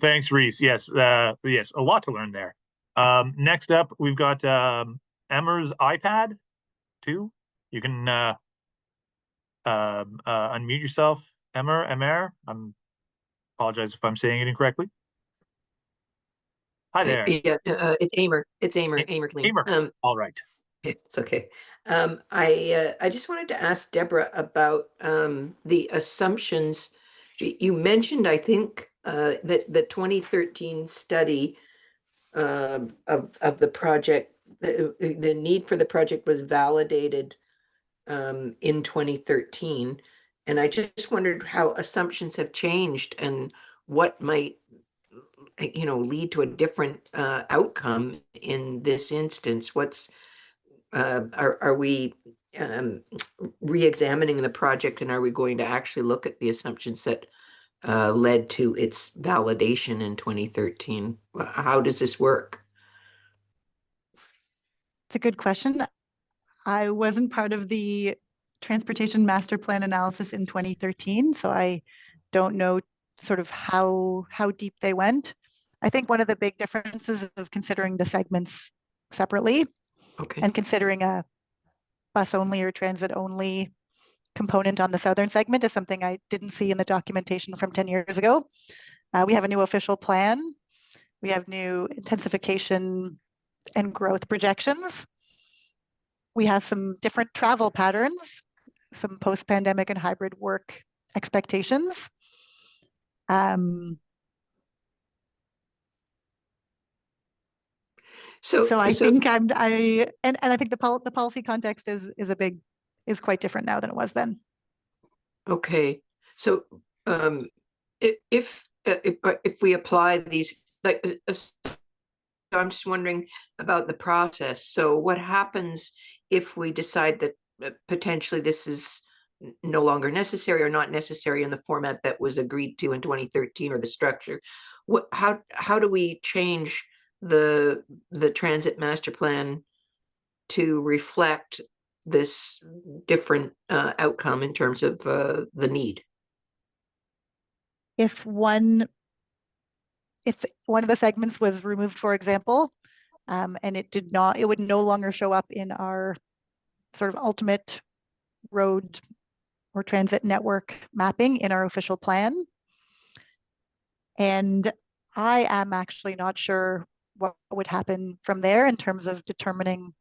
Thanks, Reese. Yes, yes, a lot to learn there. Next up, we've got Emmer's iPad 2. You can unmute yourself, Emmer. Apologize if I'm saying it incorrectly. Hi there. Yeah, it's Amer. It's Amer Clean. All right. It's okay. I just wanted to ask Deborah about the assumptions. You mentioned, I think, that the 2013 study of the project, the need for the project was validated in 2013. And I just wondered how assumptions have changed and what might, lead to a different outcome in this instance. Are we re-examining the project, and are we going to actually look at the assumptions that led to its validation in 2013? How does this work? It's a good question. I wasn't part of the transportation master plan analysis in 2013, so I don't know sort of how deep they went. I think one of the big differences of considering the segments separately, okay, and considering a bus only or transit only component on the southern segment is something I didn't see in the documentation from 10 years ago. We have a new official plan. We have new intensification and growth projections. We have some different travel patterns, some post-pandemic and hybrid work expectations. So I think I think the policy context is a big is quite different now than it was then. Okay, so if we apply these, like, so I'm just wondering about the process. So what happens if we decide that potentially this is no longer necessary or not necessary in the format that was agreed to in 2013, or the structure? How do we change the transit master plan to reflect this different outcome in terms of the need? If one of the segments was removed, for example, and it would no longer show up in our sort of ultimate road or transit network mapping in our official plan. And I am actually not sure what would happen from there in terms of determining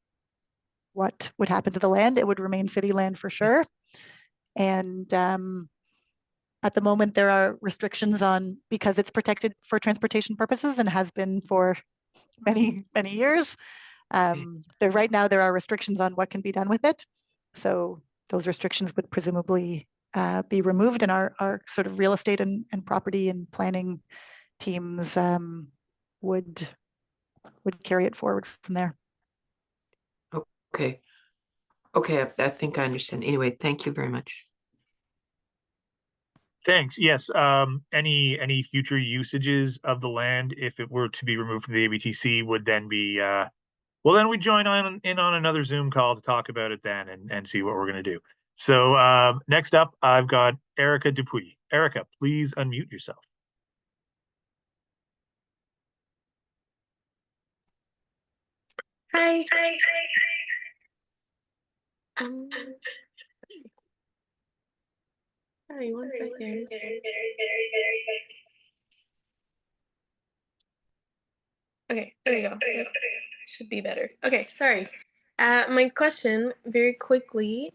what would happen to the land. It would remain city land for sure. And at the moment, there are restrictions on, because it's protected for transportation purposes and has been for many, many years. Right now, there are restrictions on what can be done with it. So those restrictions would presumably be removed, and our sort of real estate and property and planning teams would carry it forward from there. Okay. Okay, I think I understand. Anyway, thank you very much. Thanks. Yes. Any future usages of the land, if it were to be removed from the AVTC, would then be well, then we join in on another Zoom call to talk about it then and see what we're going to do. So next up, I've got Erica Dupuy. Erica, please unmute yourself. Hi. Sorry, one second. Okay, there we go. Should be better. Okay, sorry. My question, very quickly.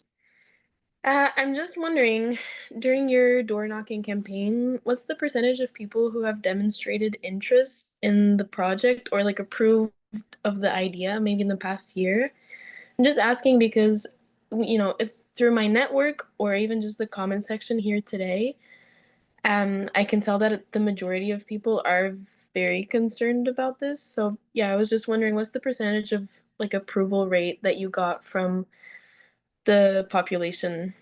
I'm just wondering, during your door knocking campaign, what's the percentage of people who have demonstrated interest in the project or like approved of the idea, maybe in the past year? I'm just asking because, if through my network or even just the comment section here today, I can tell that the majority of people are very concerned about this. So yeah, I was just wondering, what's the percentage of like approval rate that you got from the population?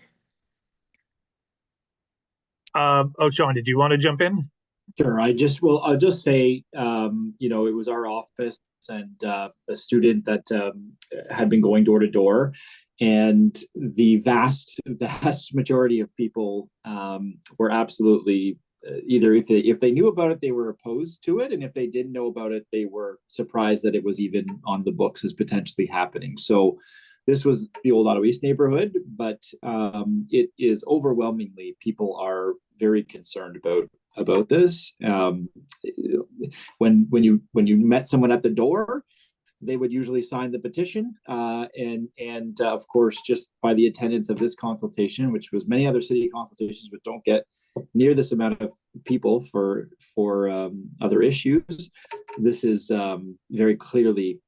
Sean, did you want to jump in? Sure. I'll just say, it was our office and a student that had been going door to door, and the vast majority of people were absolutely either if they knew about it, they were opposed to it, and if they didn't know about it, they were surprised that it was even on the books as potentially happening. So this was the Old Ottawa East neighborhood, but it is overwhelmingly people are very concerned about this. When you met someone at the door, they would usually sign the petition, and of course, just by the attendance of this consultation, which was many other city consultations, which don't get near this amount of people for other issues, this is very clearly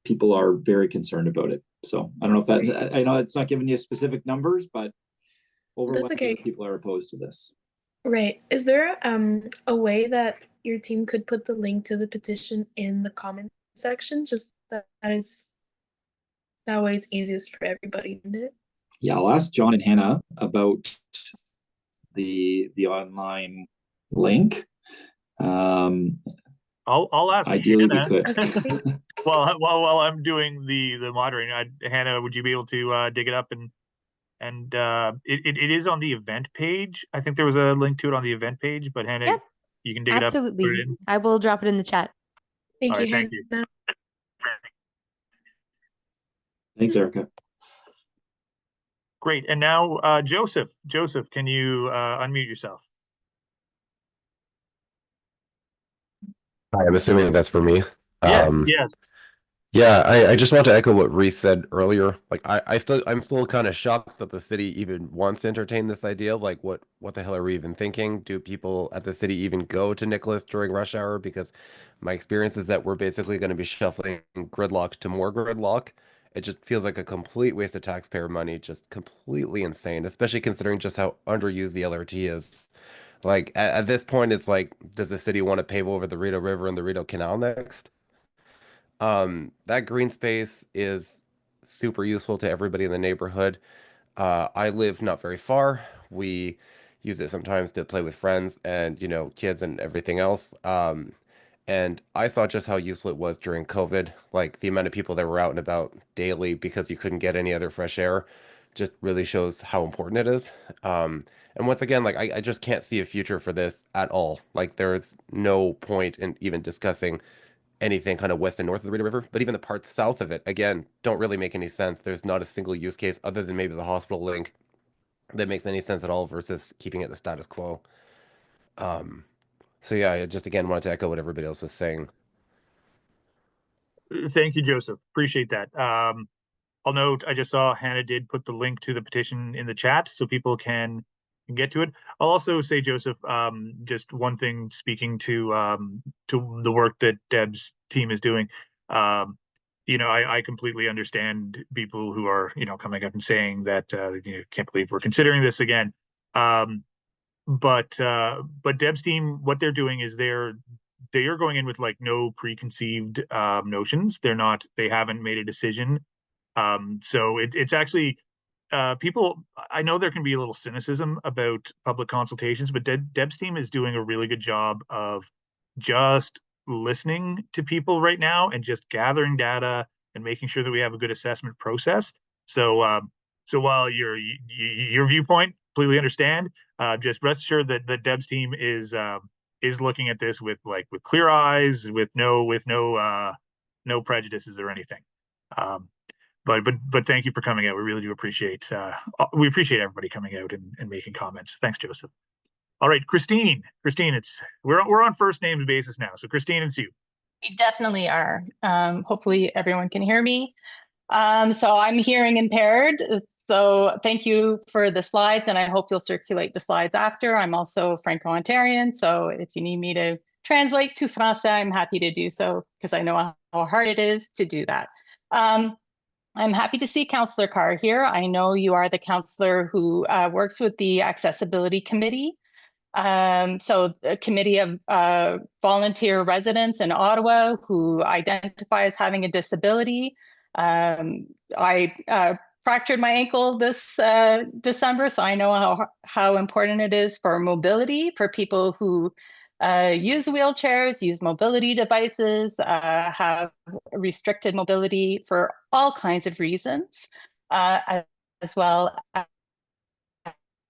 people are very concerned about it. So I don't know if that, I know it's not giving you specific numbers, but overwhelmingly people are opposed to this. Right. Is there a way that your team could put the link to the petition in the comment section, just that way it's easiest for everybody, isn't it? Yeah, I'll ask John and Hannah about the online link. I'll ask. Ideally, Hannah. we could. While I'm doing the moderating, Hannah, would you be able to dig it up and it is on the event page. I think there was a link to it on the event page, but Hannah, yep, you can dig absolutely. it up. Absolutely. I will drop it in the chat. Thank you. Thank you. Thanks, Erica. Great. And now, Joseph, can you unmute yourself? Hi, I'm assuming that's for me. Yes. Yeah, I just want to echo what Reese said earlier. Like I'm still kind of shocked that the city even wants to entertain this idea. Like what the hell are we even thinking? Do people at the city even go to Nicholas during rush hour? Because my experience is that we're basically going to be shuffling gridlock to more gridlock. It just feels like a complete waste of taxpayer money, just completely insane, especially considering just how underused the LRT is. Like at this point, it's like, does the city want to pave over the Rideau River and the Rideau Canal next? That green space is super useful to everybody in the neighborhood. I live not very far. We use it sometimes to play with friends and, you know, kids and everything else. And I saw just how useful it was during COVID. Like the amount of people that were out and about daily because you couldn't get any other fresh air just really shows how important it is. And once again, like I just can't see a future for this at all. Like there's no point in even discussing anything kind of west and north of the Rideau River, but even the parts south of it, again, don't really make any sense. There's not a single use case other than maybe the hospital link that makes any sense at all versus keeping it the status quo. So yeah, I just again wanted to echo what everybody else was saying. Thank you, Joseph. Appreciate that. I'll note, I just saw Hannah did put the link to the petition in the chat so people can get to it. I'll also say, Joseph, just one thing, speaking to the work that Deb's team is doing. You know, I completely understand people who are, you know, coming up and saying that, you know, can't believe we're considering this again. But Deb's team, what they're doing is they are going in with like no preconceived notions. They haven't made a decision. So it's actually people, I know there can be a little cynicism about public consultations, but Deb's team is doing a really good job of just listening to people right now and just gathering data and making sure that we have a good assessment process. So while your viewpoint, completely understand, just rest assured that Deb's team is looking at this with clear eyes, with no prejudices or anything. But thank you for coming out. We really do appreciate everybody coming out and making comments. Thanks, Joseph. All right, Christine, we're on first name basis now. So Christine and Sue. We definitely are. Hopefully everyone can hear me. So I'm hearing impaired. So thank you for the slides, and I hope you'll circulate the slides after. I'm also Franco-Ontarian, so if you need me to translate to Francais, I'm happy to do so because I know how hard it is to do that. I'm happy to see Councillor Carr here. I know you are the councillor who works with the Accessibility Committee. So a committee of volunteer residents in Ottawa who identify as having a disability. I fractured my ankle this December, so I know how important it is for mobility for people who use wheelchairs, use mobility devices, have restricted mobility for all kinds of reasons, as well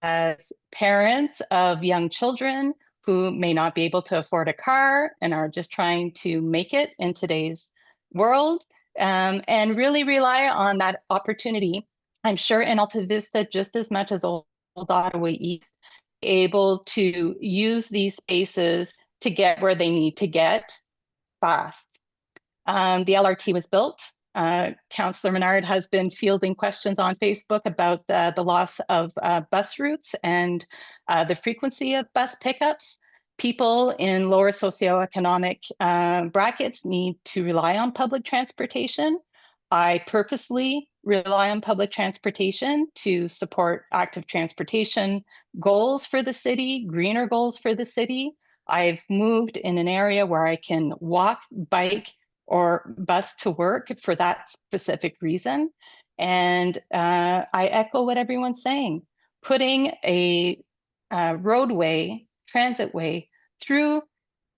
as parents of young children who may not be able to afford a car and are just trying to make it in today's world, and really rely on that opportunity. I'm sure in Alta Vista, just as much as Old Ottawa East, able to use these spaces to get where they need to get fast. The LRT was built. Councillor Menard has been fielding questions on Facebook about the loss of bus routes and the frequency of bus pickups. People in lower socioeconomic brackets need to rely on public transportation. I purposely rely on public transportation to support active transportation goals for the city, greener goals for the city. I've moved in an area where I can walk, bike, or bus to work for that specific reason. And I echo what everyone's saying. Putting a roadway, transitway through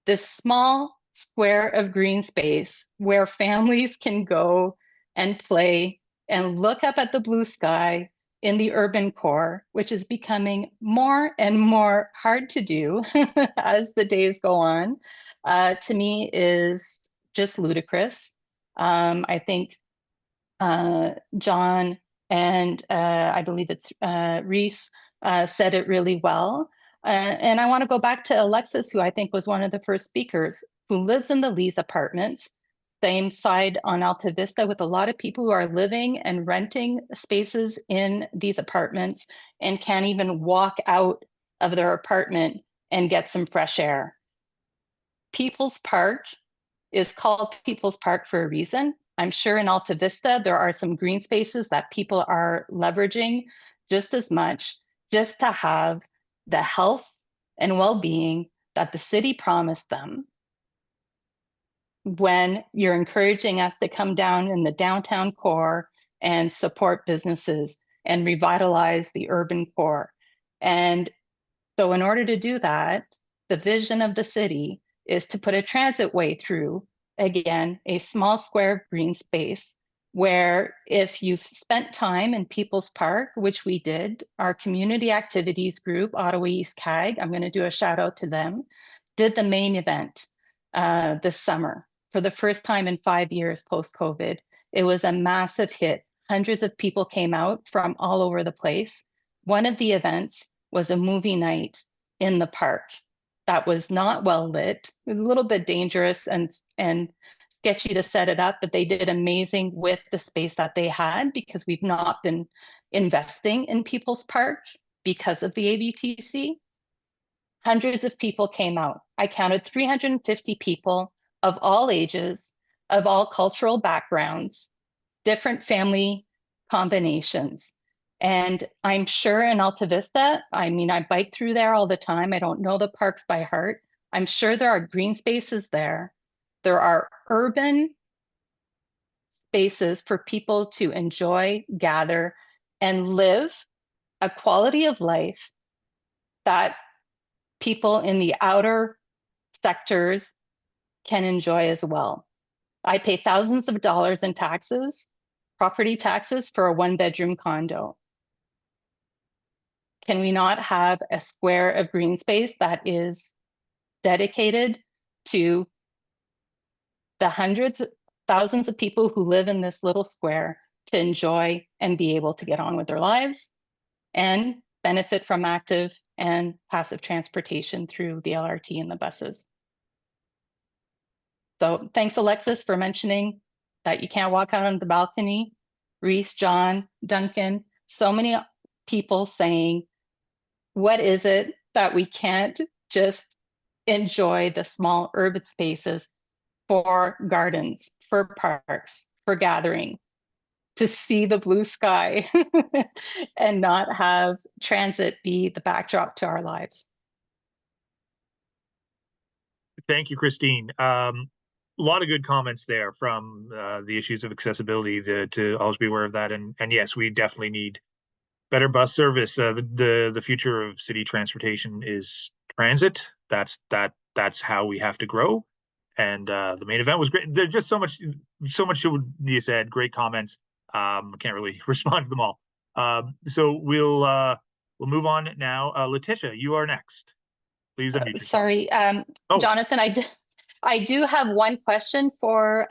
this small square of green space where families can go and play and look up at the blue sky in the urban core, which is becoming more and more hard to do as the days go on, to me is just ludicrous. I think John and I believe it's Reese said it really well. And I want to go back to Alexis, who I think was one of the first speakers, who lives in the Lees apartments, same side on Alta Vista, with a lot of people who are living and renting spaces in these apartments and can't even walk out of their apartment and get some fresh air. People's Park is called People's Park for a reason. I'm sure in Alta Vista, there are some green spaces that people are leveraging just as much, just to have the health and well-being that the city promised them when you're encouraging us to come down in the downtown core and support businesses and revitalize the urban core. And so in order to do that, the vision of the city is to put a transit way through, again, a small square of green space, where if you've spent time in People's Park, which we did, our community activities group, Ottawa East CAG, I'm going to do a shout out to them, did the main event this summer for the first time in 5 years post-COVID. It was a massive hit. Hundreds of people came out from all over the place. One of the events was a movie night in the park that was not well lit, a little bit dangerous and sketchy to set it up, but they did amazing with the space that they had, because we've not been investing in People's Park because of the AVTC. Hundreds of people came out. I counted 350 people of all ages, of all cultural backgrounds, different family combinations. And I'm sure in Alta Vista, I mean, I bike through there all the time. I don't know the parks by heart. I'm sure there are green spaces there. There are urban spaces for people to enjoy, gather, and live a quality of life that people in the outer sectors can enjoy as well. I pay thousands of dollars in taxes, property taxes, for a one-bedroom condo. Can we not have a square of green space that is dedicated to the hundreds, thousands of people who live in this little square to enjoy and be able to get on with their lives and benefit from active and passive transportation through the LRT and the buses? So thanks, Alexis, for mentioning that you can't walk out on the balcony. Reese, John, Duncan, so many people saying, what is it that we can't just enjoy the small urban spaces for gardens, for parks, for gathering, to see the blue sky and not have transit be the backdrop to our lives? Thank you, Christine. A lot of good comments there from the issues of accessibility to always be aware of that. And yes, we definitely need better bus service. The future of city transportation is transit. That's how we have to grow. And the main event was great. There's just so much you said. Great comments. Can't really respond to them all. So we'll move on now. Letitia, you are next. Please unmute yourself. Sorry, Jonathan, I do have one question for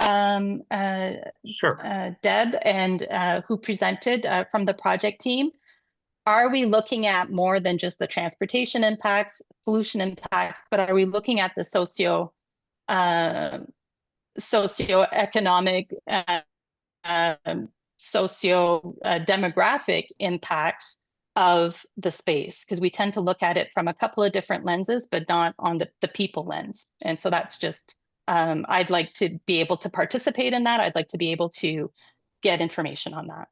sure. Deb, and who presented from the project team. Are we looking at more than just the transportation impacts, pollution impacts, but are we looking at the socioeconomic, demographic impacts of the space? Because we tend to look at it from a couple of different lenses, but not on the people lens. And so that's just, I'd like to be able to participate in that. I'd like to be able to get information on that,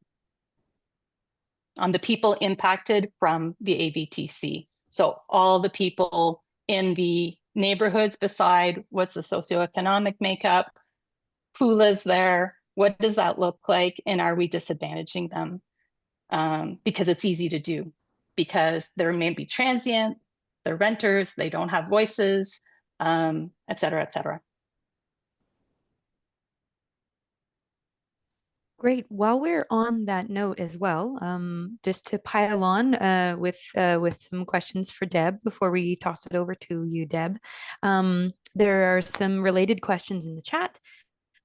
on the people impacted from the AVTC. So all the people in the neighborhoods beside, what's the socioeconomic makeup, who lives there, what does that look like, and are we disadvantaging them? Because it's easy to do, because there may be transient, they're renters, they don't have voices, et cetera, et cetera. Great. While we're on that note as well, just to pile on with some questions for Deb before we toss it over to you, Deb. There are some related questions in the chat.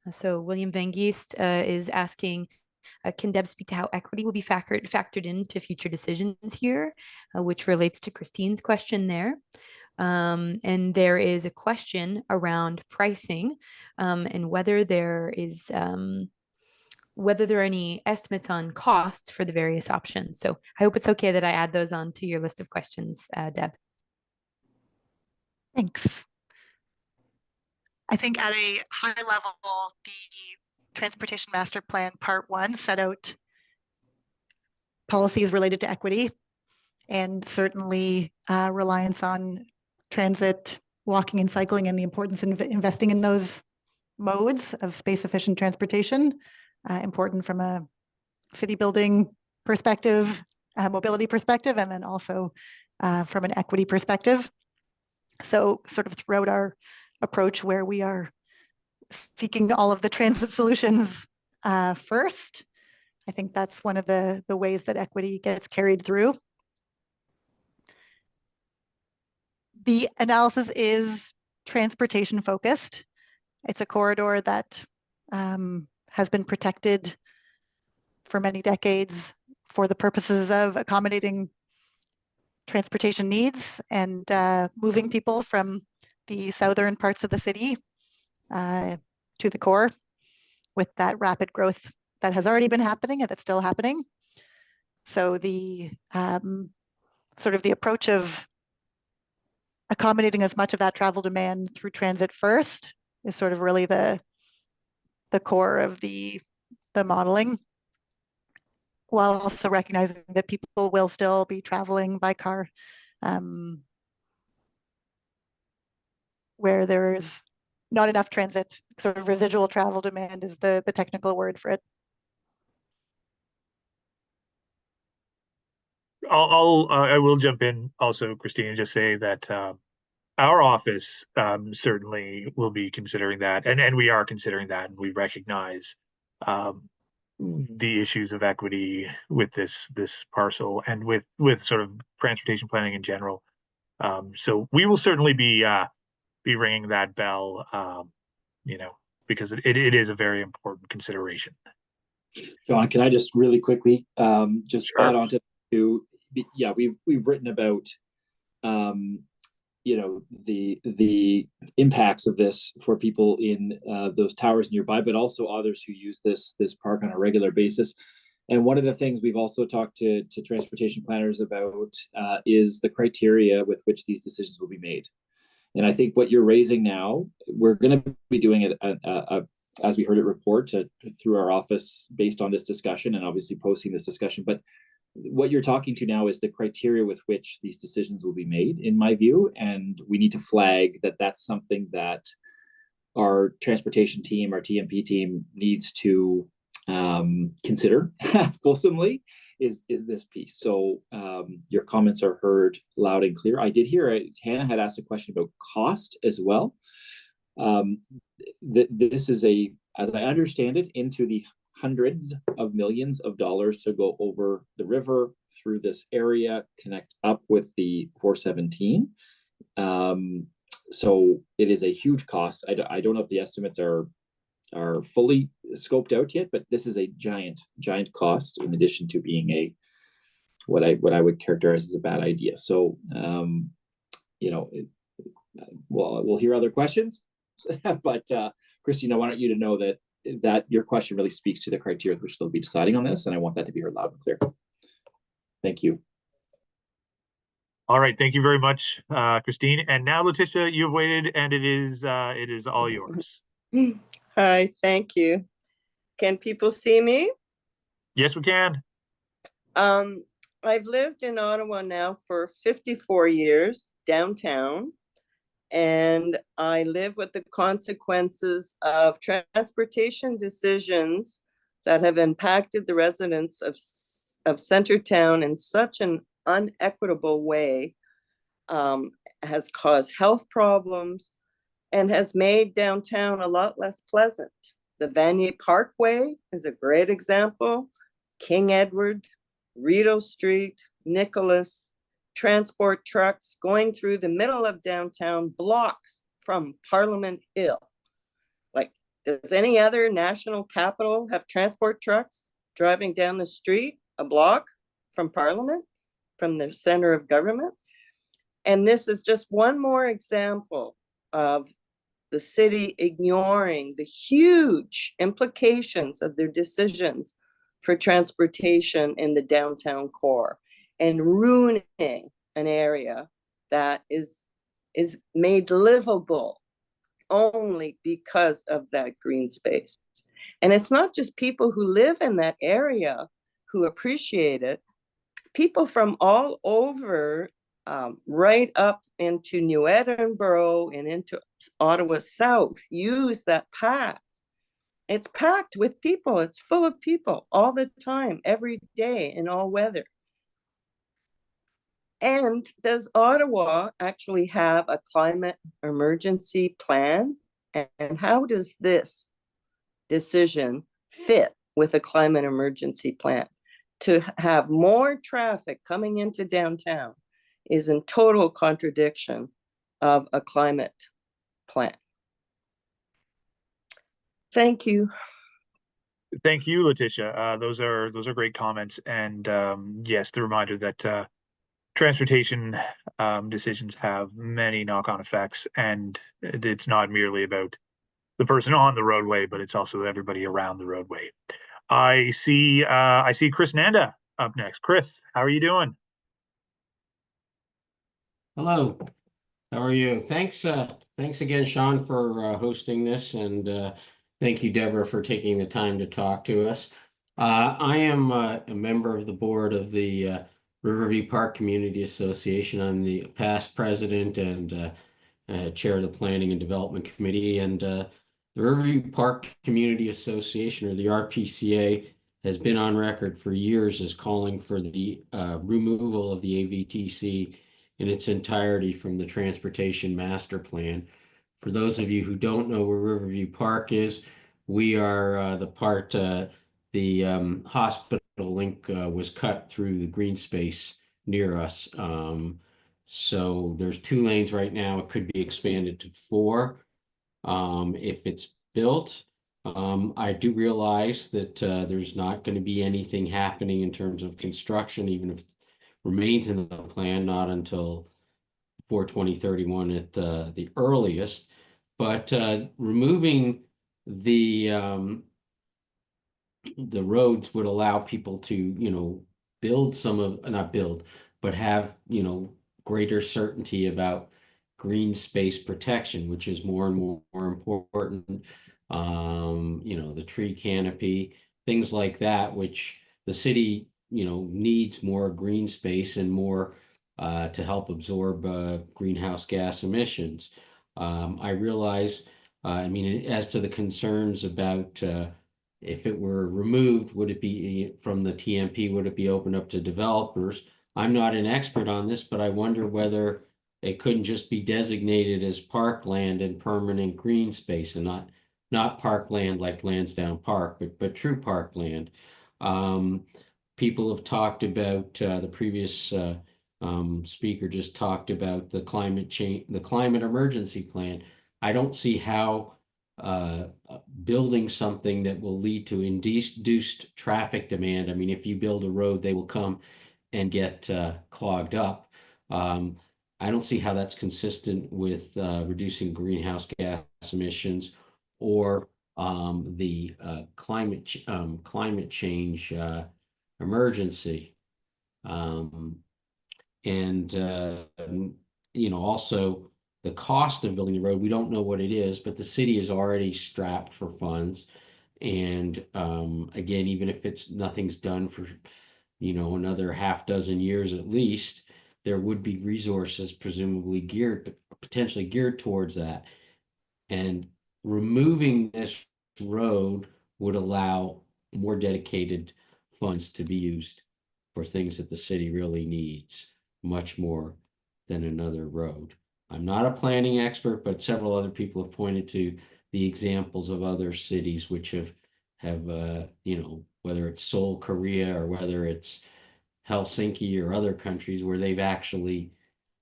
So William Van Geest is asking, can Deb speak to how equity will be factored into future decisions here, which relates to Christine's question there. And there is a question around pricing and whether there are any estimates on costs for the various options. So I hope it's okay that I add those on to your list of questions, Deb. Thanks. I think at a high level, the Transportation Master Plan Part 1 set out policies related to equity, and certainly reliance on transit, walking and cycling, and the importance of investing in those modes of space efficient transportation, important from a city building perspective, mobility perspective, and then also from an equity perspective. So sort of throughout our approach, where we are seeking all of the transit solutions first, I think that's one of the ways that equity gets carried through. The analysis is transportation focused. It's a corridor that has been protected for many decades for the purposes of accommodating transportation needs and moving people from the southern parts of the city to the core, with that rapid growth that has already been happening and that's still happening. So the sort of the approach of accommodating as much of that travel demand through transit first is sort of really the core of the modeling, while also recognizing that people will still be traveling by car where there's not enough transit. Sort of residual travel demand is the technical word for it. I will jump in also, Christine, and just say that our office certainly will be considering that, and we are considering that, and we recognize the issues of equity with this parcel and with sort of transportation planning in general. So we will certainly be ringing that bell, because it is a very important consideration. John, can I just really quickly just Sure. add on to yeah, we've written about the impacts of this for people in those towers nearby, but also others who use this park on a regular basis. And one of the things we've also talked to transportation planners about is the criteria with which these decisions will be made. And I think what you're raising now, we're going to be doing it as we heard it report through our office based on this discussion, and obviously posting this discussion. But what you're talking to now is the criteria with which these decisions will be made, in my view, and we need to flag that that's something that our transportation team, our TMP team, needs to consider fulsomely is this piece. So your comments are heard loud and clear. I did hear Hannah had asked a question about cost as well. This is as I understand it, into the hundreds of millions of dollars to go over the river through this area, connect up with the 417. So it is a huge cost. I don't know if the estimates are fully scoped out yet, but this is a giant cost, in addition to being what I would characterize as a bad idea. So we'll hear other questions, but Christine, I want you to know that your question really speaks to the criteria which they'll be deciding on this, and I want that to be heard loud and clear. Thank you. All right, thank you very much, Christine. And now, Letitia, you've waited, and it is all yours. Hi, thank you. Can people see me? Yes, we can. I've lived in Ottawa now for 54 years, downtown, and I live with the consequences of transportation decisions that have impacted the residents of Centertown in such an unequitable way, has caused health problems, and has made downtown a lot less pleasant. The Vanier Parkway is a great example. King Edward, Rideau Street, Nicholas, transport trucks going through the middle of downtown, blocks from Parliament Hill. Like, does any other national capital have transport trucks driving down the street a block from Parliament, from the center of government? And this is just one more example of the city ignoring the huge implications of their decisions for transportation in the downtown core, and ruining an area that is made livable only because of that green space. And it's not just people who live in that area who appreciate it. People from all over, right up into New Edinburgh and into Ottawa South, use that path. It's packed with people. It's full of people all the time, every day, in all weather. And does Ottawa actually have a climate emergency plan? And how does this decision fit with a climate emergency plan? To have more traffic coming into downtown is in total contradiction of a climate plan. Thank you. Thank you, Letitia. Those are great comments. And yes, the reminder that transportation decisions have many knock-on effects, and it's not merely about the person on the roadway, but it's also everybody around the roadway. I see Chris Nanda up next. Chris, how are you doing? Hello, how are you? Thanks again, Sean, for hosting this, and thank you, Deborah, for taking the time to talk to us. I am a member of the board of the Riverview Park Community Association. I'm the past president and chair of the Planning and Development Committee, and the Riverview Park Community Association, or the RPCA, has been on record for years as calling for the removal of the AVTC in its entirety from the Transportation Master Plan. For those of you who don't know where Riverview Park is, we are the part, the hospital link was cut through the green space near us. So there's 2 lanes right now. It could be expanded to 4 if it's built. I do realize that there's not going to be anything happening in terms of construction, even if it remains in the plan, not until 2031 at the earliest. But removing the roads would allow people to, build some of, not build, but have, greater certainty about green space protection, which is more and more important. The tree canopy, things like that, which the city, needs more green space and more to help absorb greenhouse gas emissions. I realize, as to the concerns about if it were removed, would it be from the TMP, would it be open up to developers? I'm not an expert on this, but I wonder whether it couldn't just be designated as parkland and permanent green space, and not parkland like Lansdowne Park, but true parkland. People have talked about the previous speaker just talked about the climate change, the climate emergency plan. I don't see how building something that will lead to induced traffic demand. If you build a road, they will come and get clogged up. I don't see how that's consistent with reducing greenhouse gas emissions or the climate change emergency. Also the cost of building the road, we don't know what it is, but the city is already strapped for funds. And again, even if nothing's done for, another half dozen years at least, there would be resources presumably potentially geared towards that. And removing this road would allow more dedicated funds to be used for things that the city really needs, much more than another road. I'm not a planning expert, but several other people have pointed to the examples of other cities which have whether it's Seoul, Korea, or whether it's Helsinki or other countries where they've actually,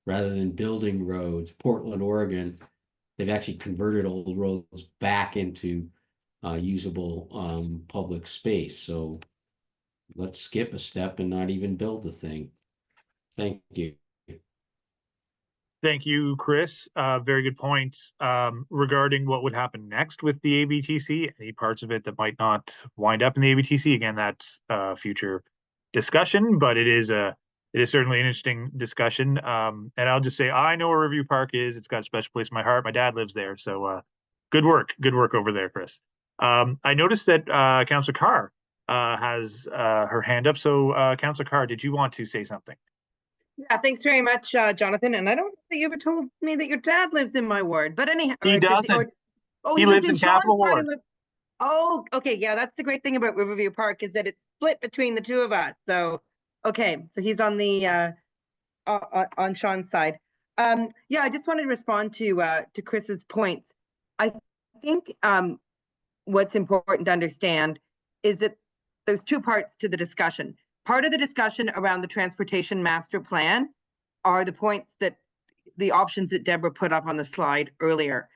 rather than building roads, Portland, Oregon, they've actually converted old roads back into usable public space. So let's skip a step and not even build the thing. Thank you. Thank you, Chris. Very good points. Regarding what would happen next with the AVTC, any parts of it that might not wind up in the AVTC, again, that's future discussion, but it is certainly an interesting discussion. And I'll just say, I know where Riverview Park is. It's got a special place in my heart. My dad lives there. So good work over there, Chris. I noticed that Councillor Carr has her hand up. So Councillor Carr, did you want to say something? Yeah, thanks very much, Jonathan. And I don't think you ever told me that your dad lives in my ward, but anyhow. He doesn't. He lives in Sean's Capital ward. Ward. Oh, okay. Yeah, that's the great thing about Riverview Park is that it's split between the two of us. So, okay, so he's on the on Sean's side. Yeah, I just wanted to respond to Chris's points. I think what's important to understand is that there's two parts to the discussion. Part of the discussion around the transportation master plan are the points that the options that Deborah put up on the slide earlier.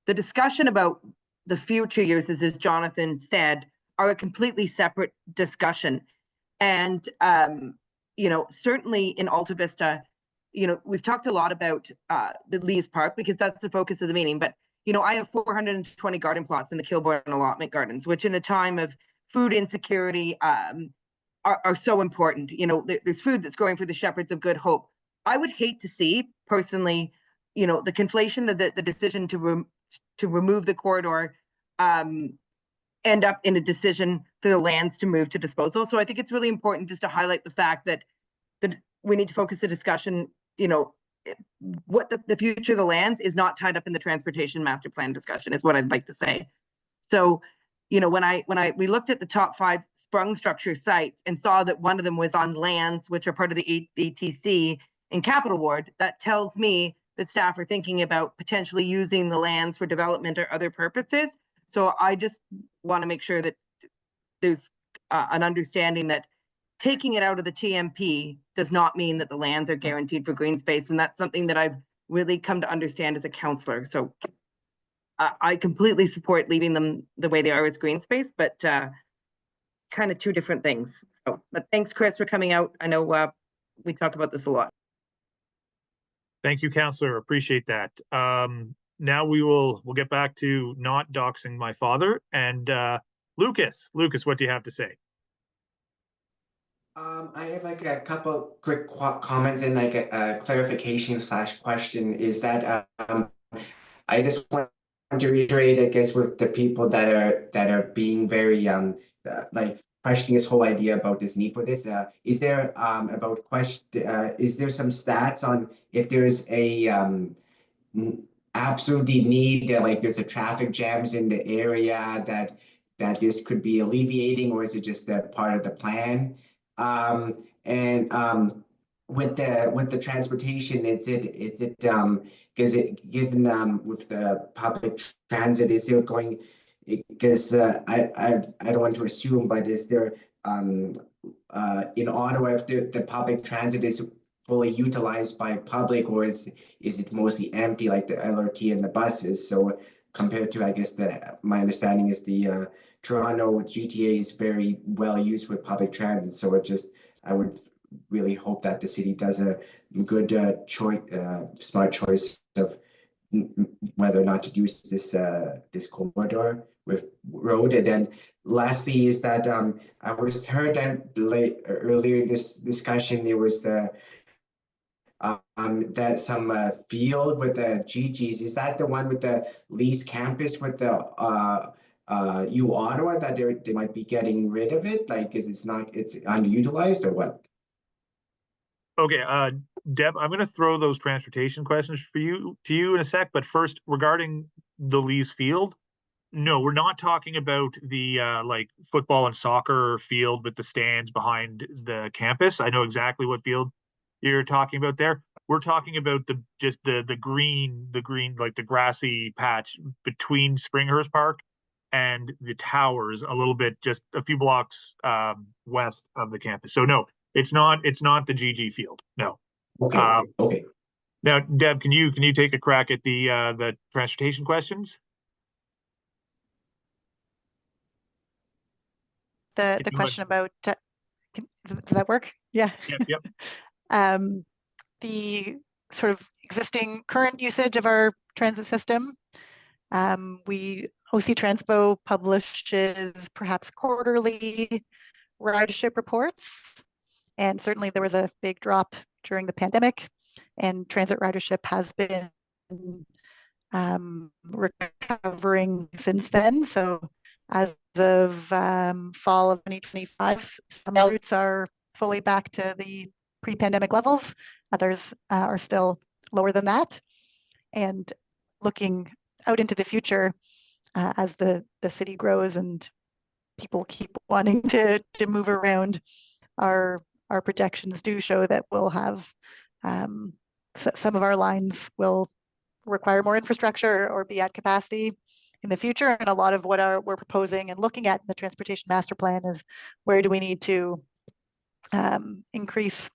The discussion about the future uses, as Jonathan said, are a completely separate discussion. And, you know, certainly in Alta Vista, you know, we've talked a lot about the Lees Park because that's the focus of the meeting. But, you know, I have 420 garden plots in the Kilbourne allotment gardens, which in a time of food insecurity are so important. You know, there's food that's growing for the shepherds of good hope. I would hate to see, personally, you know, the conflation of the decision to remove the corridor end up in a decision for the lands to move to disposal. So I think it's really important just to highlight the fact that we need to focus the discussion, you know, what the future of the lands is not tied up in the transportation master plan discussion is what I'd like to say. So, you know, when we looked at the top 5 sprung structure sites and saw that one of them was on lands which are part of the AVTC in Capital Ward, that tells me that staff are thinking about potentially using the lands for development or other purposes. So I just want to make sure that there's an understanding that taking it out of the TMP does not mean that the lands are guaranteed for green space. And that's something that I've really come to understand as a councillor. So I completely support leaving them the way they are as green space, but kind of two different things. So, but thanks, Chris, for coming out. I know we talk about this a lot. Thank you, Councillor. Appreciate that. Now we'll get back to not doxing my father. And Lucas, what do you have to say? I have like a couple quick comments and like a clarification / question. Is that I just want to reiterate, I guess, with the people that are being very like questioning this whole idea about this need for this. Is there is there some stats on if there's a absolutely need that like there's a traffic jams in the area that this could be alleviating, or is it just a part of the plan? With the transportation, is it because it given with the public transit, is there going, because I don't want to assume, but is there in Ottawa, if the public transit is fully utilized by public, or is it mostly empty like the LRT and the buses? So compared to, I guess, my understanding is the Toronto GTA is very well used with public transit. So I would really hope that the city does a good smart choice of whether or not to use this corridor with road. And then lastly is that I was heard that earlier in this discussion, there was that some field with the GGs. Is that the one with the Lee's campus with the U Ottawa that they might be getting rid of it? Like, it's underutilized or what? Okay, Deb, I'm going to throw those transportation questions to you in a sec. But first, regarding the Lees Field, no, we're not talking about the like football and soccer field with the stands behind the campus. I know exactly what field you're talking about there. We're talking about the green, like the grassy patch between Springhurst Park and the towers, a little bit, just a few blocks west of the campus. So no, it's not the GG field. No. Okay. Okay. Now, Deb, can you take a crack at the transportation questions? The question about does that work? Yeah. Yep. The sort of existing current usage of our transit system. OC Transpo publishes perhaps quarterly ridership reports, and certainly there was a big drop during the pandemic, and transit ridership has been recovering since then. So As of fall of 2025, some routes are fully back to the pre-pandemic levels. Others are still lower than that. And looking out into the future, as the city grows and people keep wanting to move around, our projections do show that we'll have some of our lines will require more infrastructure or be at capacity in the future. And a lot of what we're proposing and looking at in the transportation master plan is where do we need to increase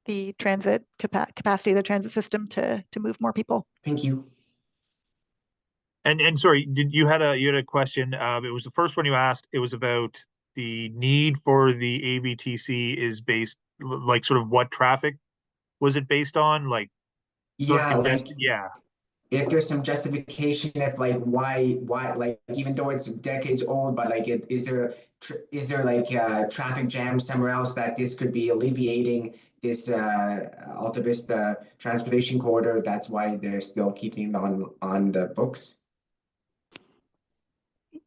the transit capacity of the transit system to move more people. Thank you. And sorry, you had a question? It was the first one you asked. It was about the need for the AVTC is based, like, sort of what traffic was it based on? Like, yeah, like, yeah. If there's some justification, if like why, like, even though it's decades old, but like, is there like a traffic jam somewhere else that this could be alleviating this Alta Vista Transportation Corridor? That's why they're still keeping it on the books.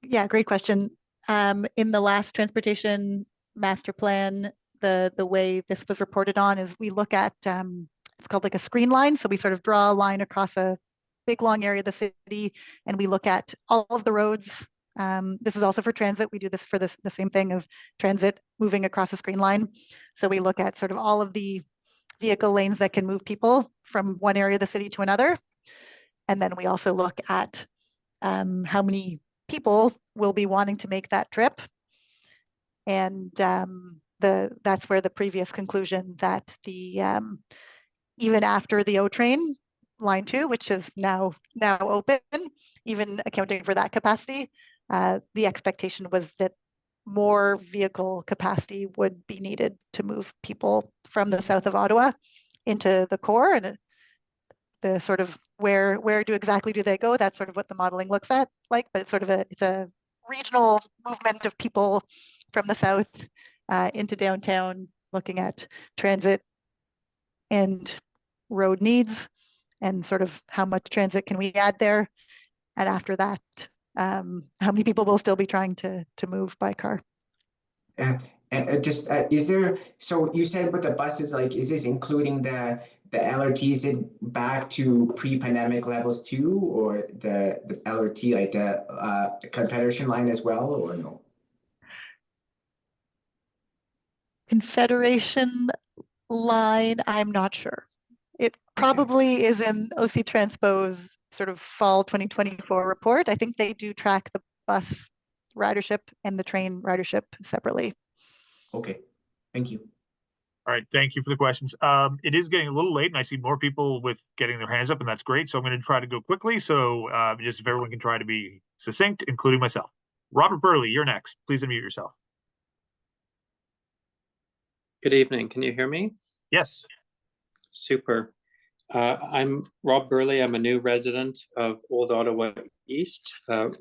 Yeah, great question. In the last transportation master plan, the way this was reported on is we look at it's called like a screen line. So we sort of draw a line across a big long area of the city, and we look at all of the roads. This is also for transit. We do this for the same thing of transit moving across a screen line. So we look at sort of all of the vehicle lanes that can move people from one area of the city to another. And then we also look at how many people will be wanting to make that trip. And that's where the previous conclusion that the even after the O train line 2, which is now open, even accounting for that capacity, the expectation was that more vehicle capacity would be needed to move people from the south of Ottawa into the core. And the sort of where exactly do they go? That's sort of what the modeling looks at like, but it's sort of it's a regional movement of people from the south into downtown, looking at transit and road needs and sort of how much transit can we add there. And after that, how many people will still be trying to move by car? Is there, so you said with the buses, like, is this including the LRT? Is it back to pre-pandemic levels too, or the LRT, like the Confederation line as well, or no? Confederation line, I'm not sure. It probably is in OC Transpo's sort of fall 2024 report. I think they do track the bus ridership and the train ridership separately. Okay, thank you. All right, thank you for the questions. It is getting a little late, and I see more people with getting their hands up, and that's great. So I'm going to try to go quickly. So just if everyone can try to be succinct, including myself. Robert Burley, you're next. Please unmute yourself. Good evening. Can you hear me? Yes. Super. I'm Rob Burley. I'm a new resident of Old Ottawa East.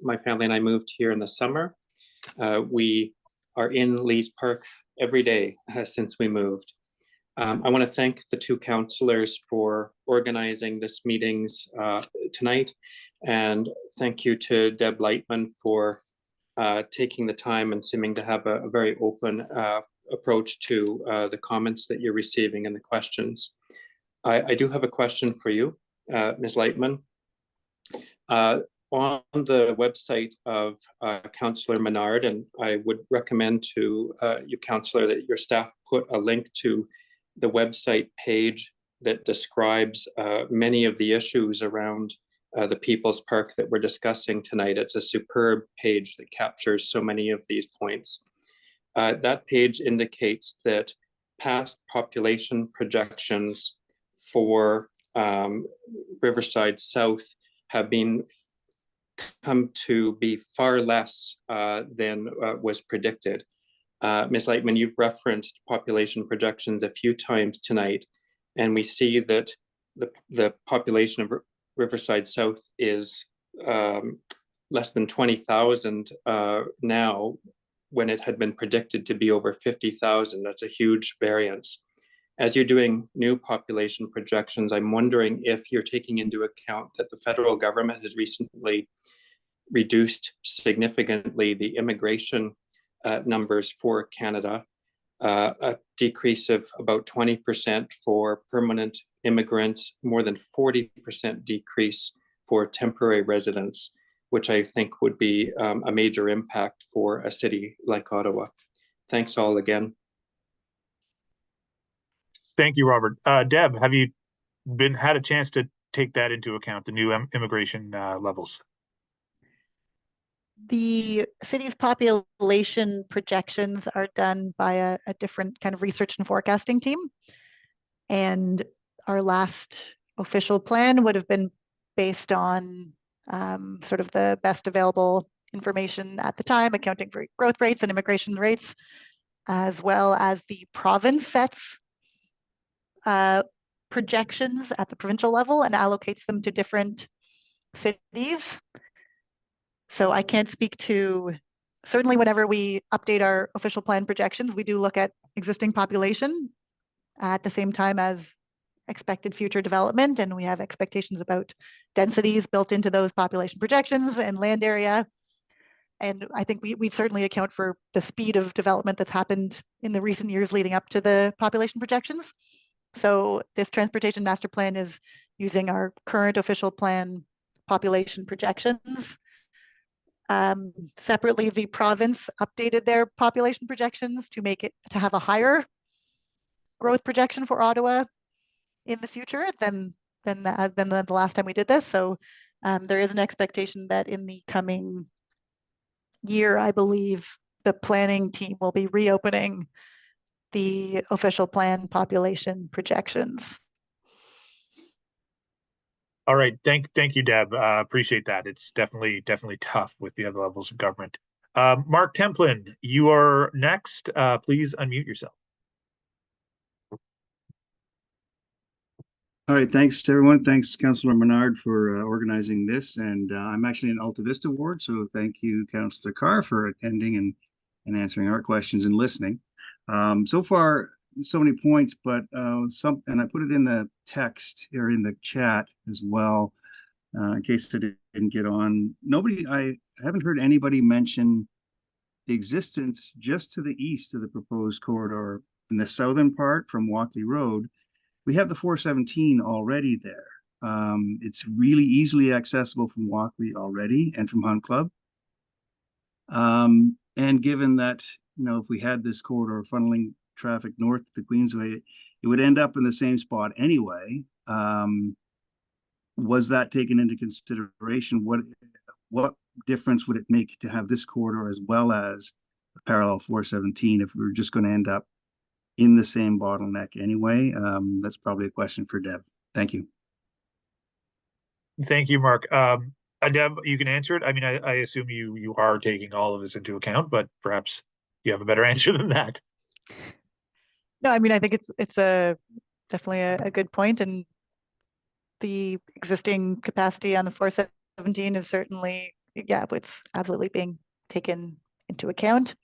My family and I moved here in the summer. We are in Lees Park every day since we moved. I want to thank the two councillors for organizing this meetings tonight, and thank you to Deb Lightman for taking the time and seeming to have a very open approach to the comments that you're receiving and the questions. I do have a question for you, Ms. Lightman. On the website of Councillor Menard, and I would recommend to you, Councillor, that your staff put a link to the website page that describes many of the issues around the People's Park that we're discussing tonight. It's a superb page that captures so many of these points. That page indicates that past population projections for Riverside South have come to be far less than was predicted. Ms. Lightman, you've referenced population projections a few times tonight, and we see that the population of Riverside South is less than 20,000 now, when it had been predicted to be over 50,000. That's a huge variance. As you're doing new population projections, I'm wondering if you're taking into account that the federal government has recently reduced significantly the immigration numbers for Canada, a decrease of about 20% for permanent immigrants, more than 40% decrease for temporary residents, which I think would be a major impact for a city like Ottawa. Thanks all again. Thank you, Robert. Deb, have you had a chance to take that into account, the new immigration levels? The city's population projections are done by a different kind of research and forecasting team. And our last official plan would have been based on sort of the best available information at the time, accounting for growth rates and immigration rates, as well as the province sets projections at the provincial level and allocates them to different cities. So I can't speak to, certainly whenever we update our official plan projections, we do look at existing population at the same time as expected future development, and we have expectations about densities built into those population projections and land area. And I think we certainly account for the speed of development that's happened in the recent years leading up to the population projections. So this transportation master plan is using our current official plan population projections. Separately, the province updated their population projections to make it to have a higher growth projection for Ottawa in the future than the last time we did this. So there is an expectation that in the coming year, I believe the planning team will be reopening the official plan population projections. All right, thank you, Deb. Appreciate that. It's definitely tough with the other levels of government. Mark Templin, you are next. Please unmute yourself. All right, thanks everyone. Thanks, Councillor Menard, for organizing this. And I'm actually in Alta Vista ward, so thank you, Councillor Carr, for attending and answering our questions and listening. So far, so many points, but and I put it in the text or in the chat as well, in case I didn't get on. I haven't heard anybody mention the existence just to the east of the proposed corridor in the southern part from Walkley Road. We have the 417 already there. It's really easily accessible from Walkley already and from Hunt Club. And given that, if we had this corridor funneling traffic north to Queensway, it would end up in the same spot anyway. Was that taken into consideration? What difference would it make to have this corridor as well as the parallel 417 if we were just going to end up in the same bottleneck anyway? That's probably a question for Deb. Thank you. Thank you, Mark. Deb, you can answer it. I mean, I assume you are taking all of this into account, but perhaps you have a better answer than that. No, I mean, I think it's definitely a good point, and the existing capacity on the 417 is certainly, yeah, it's absolutely being taken into account.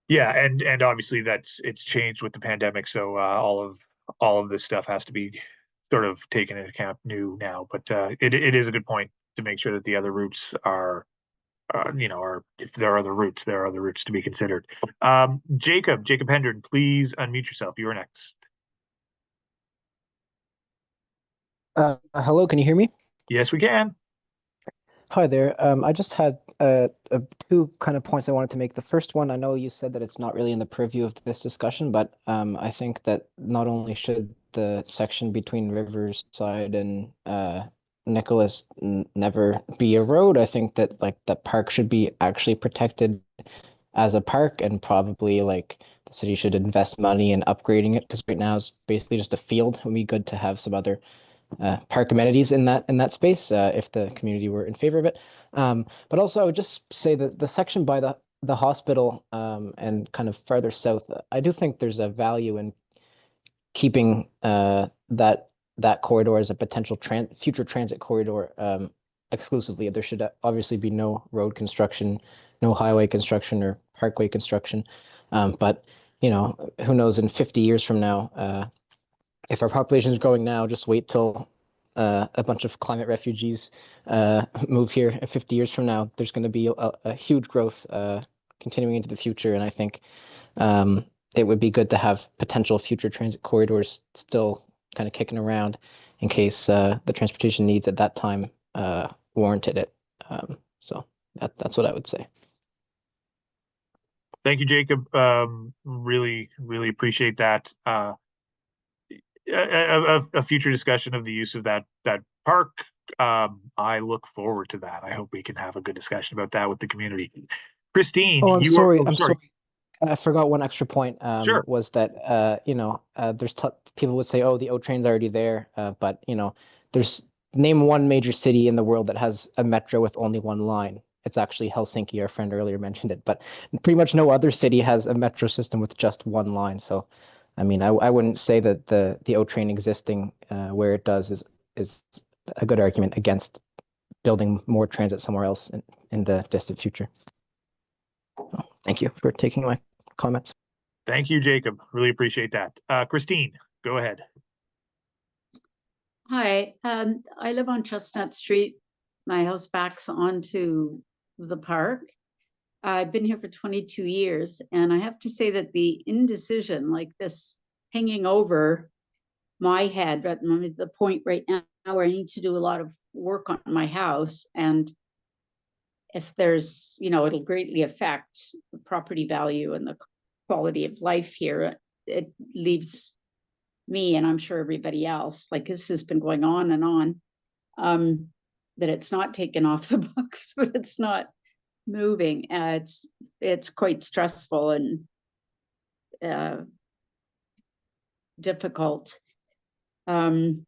Yeah, and obviously it's changed with the pandemic, so all of this stuff has to be sort of taken into account new now. But it is a good point to make sure that the other routes are, if there are other routes, there are other routes to be considered. Jacob Hendren, please unmute yourself. You are next. Hello, can you hear me? Yes, we can. Hi there. I just had two kind of points I wanted to make. The first one, I know you said that it's not really in the purview of this discussion, but I think that not only should the section between Riverside and Nicholas never be a road, I think that the park should be actually protected as a park, and probably the city should invest money in upgrading it, because right now it's basically just a field. It would be good to have some other park amenities in that space if the community were in favor of it. But also I would just say that the section by the hospital and kind of farther south, I do think there's a value in keeping that corridor as a potential future transit corridor exclusively. There should obviously be no road construction, no highway construction or parkway construction. But who knows, in 50 years from now, if our population is growing now, just wait till a bunch of climate refugees move here 50 years from now, there's going to be a huge growth continuing into the future. And I think it would be good to have potential future transit corridors still kind of kicking around in case the transportation needs at that time warranted it. So that's what I would say. Thank you, Jacob. Really appreciate that. A future discussion of the use of that park. I look forward to that. I hope we can have a good discussion about that with the community. Christine, Oh, you are. Oh, I'm sorry. I forgot one extra point. Sure. Was that there's people would say, oh, the O train's already there, but there's name one major city in the world that has a metro with only one line. It's actually Helsinki. Our friend earlier mentioned it, but pretty much no other city has a metro system with just one line. So, I mean, I wouldn't say that the O train existing where it does is a good argument against building more transit somewhere else in the distant future. So, thank you for taking my comments. Thank you, Jacob. Really appreciate that. Christine, go ahead. Hi, I live on Chestnut Street. My house backs onto the park. I've been here for 22 years, and I have to say that the indecision like this hanging over my head at the point right now where I need to do a lot of work on my house, and if there's, it'll greatly affect the property value and the quality of life here. It leaves me, and I'm sure everybody else, like this has been going on and on, that it's not taken off the books, but it's not moving. It's quite stressful and difficult to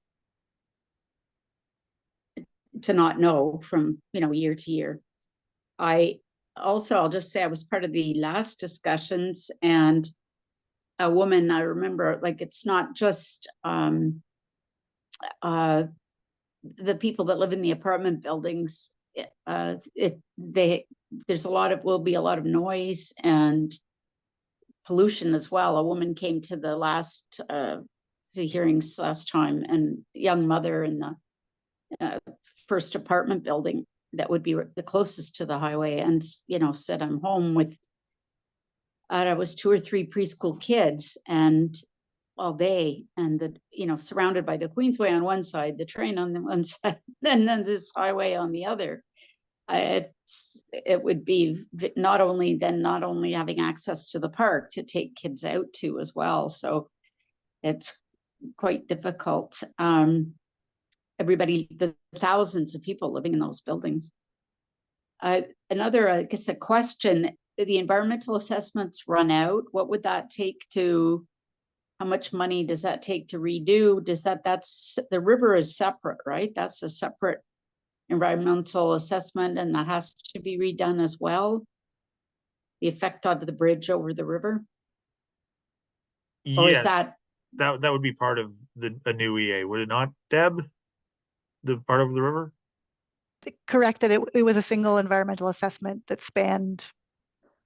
not know from year to year. I'll just say I was part of the last discussions, and a woman, I remember, like, it's not just the people that live in the apartment buildings. Will be a lot of noise and pollution as well. A woman came to the last hearings last time, and young mother in the first apartment building that would be the closest to the highway, and said, I'm home with I was 2 or 3 preschool kids and all day, and surrounded by the Queensway on one side, the train on the one side, and then this highway on the other. It would be not only having access to the park to take kids out to as well. So it's quite difficult. The thousands of people living in those buildings. Another, I guess, a question, the environmental assessments run out. What would that take to, how much money does that take to redo? That's the river is separate, right? That's a separate environmental assessment, and that has to be redone as well. The effect of the bridge over the river. Or Yes, is that would be part of a new EA, would it not, Deb? The part of the river? Correct, that it was a single environmental assessment that spanned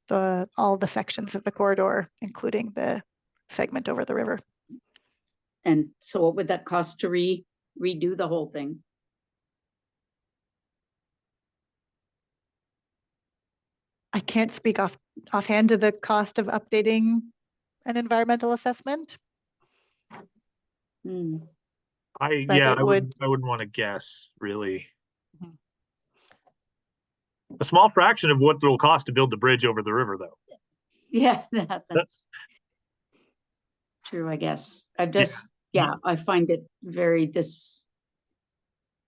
all the sections of the corridor, including the segment over the river. And so what would that cost to redo the whole thing? I can't speak offhand to the cost of updating an environmental assessment. I wouldn't want to guess, really. A small fraction of what it'll cost to build the bridge over the river, though. Yeah, that's true, I guess. I find it it's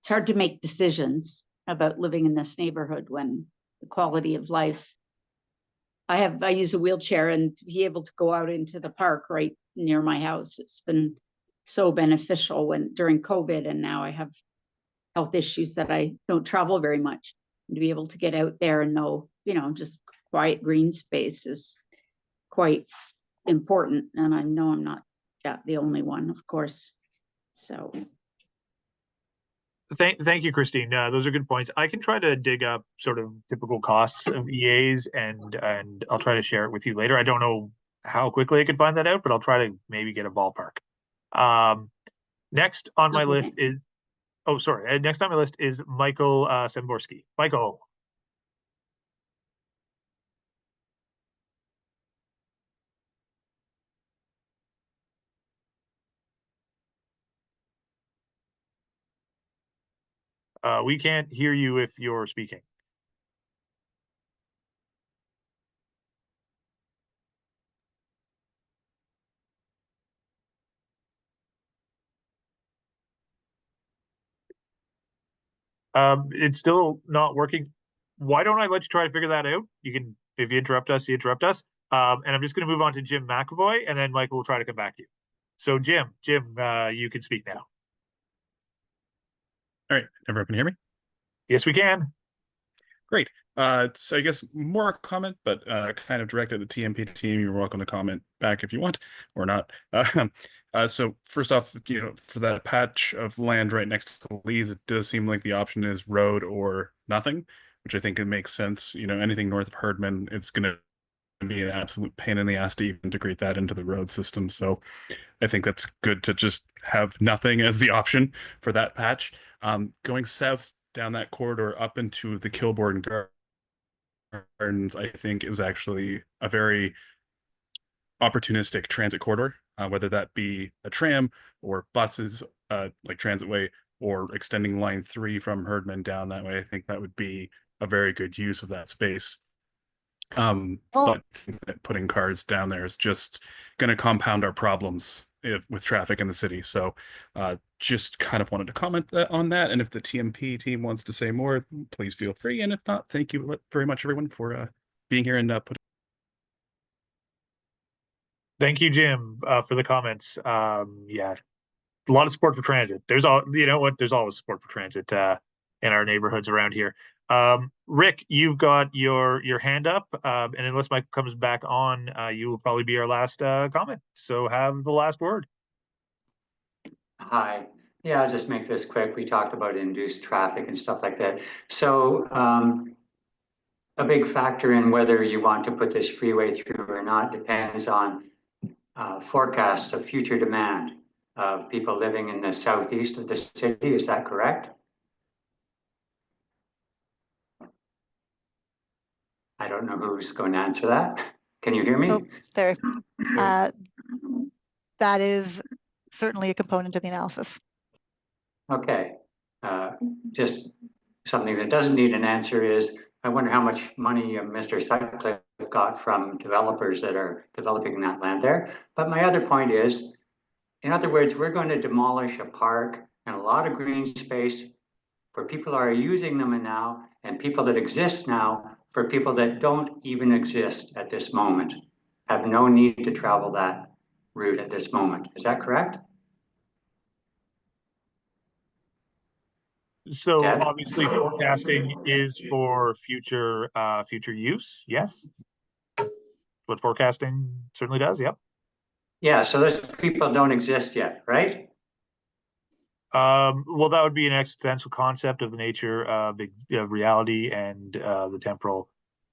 hard to make decisions about living in this neighborhood when the quality of life. I use a wheelchair and be able to go out into the park right near my house. It's been so beneficial during COVID, and now I have health issues that I don't travel very much. And to be able to get out there and know, just quiet green space is quite important. And I know I'm not the only one, of course. So thank you, Christine. Those are good points. I can try to dig up sort of typical costs of EAs, and I'll try to share it with you later. I don't know how quickly I can find that out, but I'll try to maybe get a ballpark. Next on my list Oh, sorry. Next on my list is Michael Semborski. Michael. We can't hear you if you're speaking. It's still not working. Why don't I let you try to figure that out? You can, if you interrupt us, you interrupt us. And I'm just going to move on to Jim McAvoy, and then Michael will try to come back to you. So Jim, you can speak now. All right, everyone can hear me? Yes, we can. Great. So I guess more comment, but kind of directed at the TMP team. You're welcome to comment back if you want or not. So first off, for that patch of land right next to Lee's, it does seem like the option is road or nothing, which I think it makes sense. Anything north of Herdman, it's going to be an absolute pain in the ass to even integrate that into the road system. So I think that's good to just have nothing as the option for that patch. Going south down that corridor up into the Kilbourne Gardens, I think is actually a very opportunistic transit corridor, whether that be a tram or buses, like Transitway, or extending line 3 from Herdman down that way. I think that would be a very good use of that space. But I think that putting cars down there is just going to compound our problems with traffic in the city. So just kind of wanted to comment on that. And if the TMP team wants to say more, please feel free. And if not, thank you very much, everyone, for being here and Thank you, Jim, for the comments. Yeah, a lot of support for transit. There's there's always support for transit in our neighborhoods around here. Rick, you've got your hand up, and unless Mike comes back on, you will probably be our last comment. So have the last word. Hi. Yeah, I'll just make this quick. We talked about induced traffic and stuff like that. So a big factor in whether you want to put this freeway through or not depends on forecasts of future demand of people living in the southeast of the city. Is that correct? I don't know who's going to answer that. Can you hear me? Oh, there. That is certainly a component of the analysis. Okay. Just something that doesn't need an answer is, I wonder how much money Mr. Sutcliffe got from developers that are developing that land there. But my other point is, in other words, we're going to demolish a park and a lot of green space for people that are using them now, and people that exist now for people that don't even exist at this moment, have no need to travel that route at this moment. Is that correct? So obviously forecasting is for future use. Yes. What forecasting certainly does. Yep. Yeah. So those people don't exist yet, right? Well, that would be an existential concept of the nature of reality and the temporal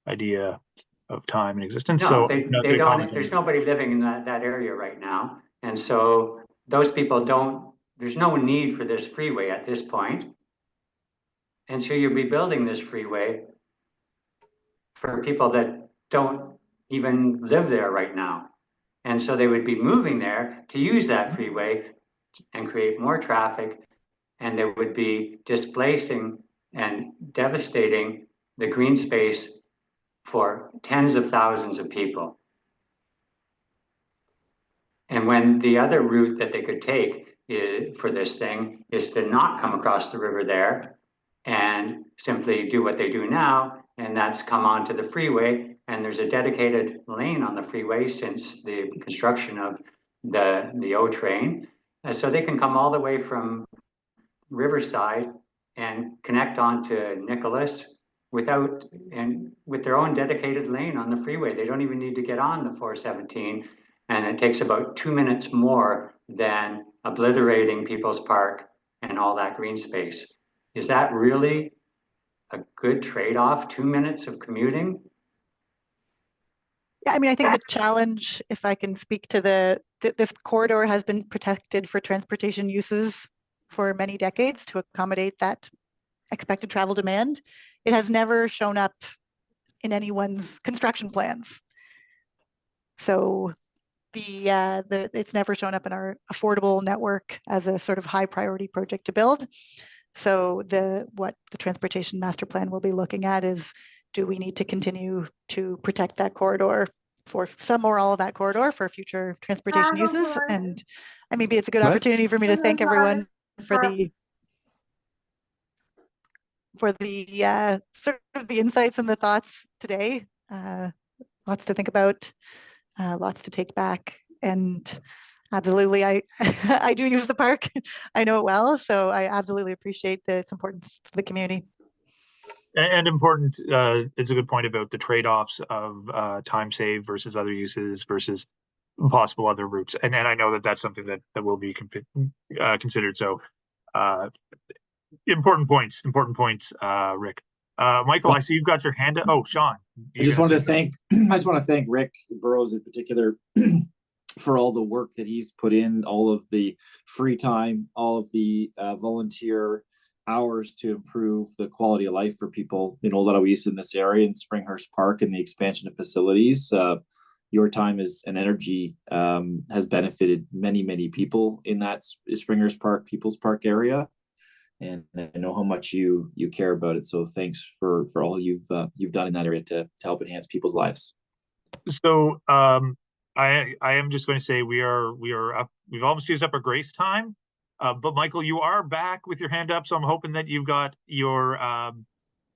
idea of time and existence. No, so they don't. There's nobody living in that area right now, and so those people don't. There's no need for this freeway at this point. And so you'll be building this freeway for people that don't even live there right now. And so they would be moving there to use that freeway and create more traffic, and they would be displacing and devastating the green space for tens of thousands of people. And when the other route that they could take for this thing is to not come across the river there, and simply do what they do now, and that's come onto the freeway, and there's a dedicated lane on the freeway since the construction of the O train. And so they can come all the way from Riverside and connect onto Nicholas with their own dedicated lane on the freeway. They don't even need to get on the 417, and it takes about 2 minutes more than obliterating People's Park and all that green space. Is that really a good trade-off, 2 minutes of commuting? Yeah, I mean, I think the challenge, if I can speak to this corridor has been protected for transportation uses for many decades to accommodate that expected travel demand. It has never shown up in anyone's construction plans. So it's never shown up in our affordable network as a sort of high priority project to build. So what the transportation master plan will be looking at is, do we need to continue to protect that corridor for some or all of that corridor for future transportation uses? And maybe it's a good opportunity for me to thank everyone for the sort of the insights and the thoughts today. Lots to think about, lots to take back, and absolutely, I I do use the park. I know it well, so I absolutely appreciate its importance to the community. And important, it's a good point about the trade-offs of time saved versus other uses versus possible other routes. And I know that that's something that will be considered. So important points, Rick. Michael, I see you've got your hand up. Oh, Sean. I just want to thank Rick Burrows in particular for all the work that he's put in, all of the free time, all of the volunteer hours to improve the quality of life for people in Old Ottawa East in this area, in Springhurst Park, and the expansion of facilities. Your time and energy has benefited many people in that Springhurst Park, People's Park area. And I know how much you care about it. So thanks for all you've done in that area to help enhance people's lives. So I am just going to say we are up. We've almost used up our grace time, but Michael, you are back with your hand up. So I'm hoping that you've got your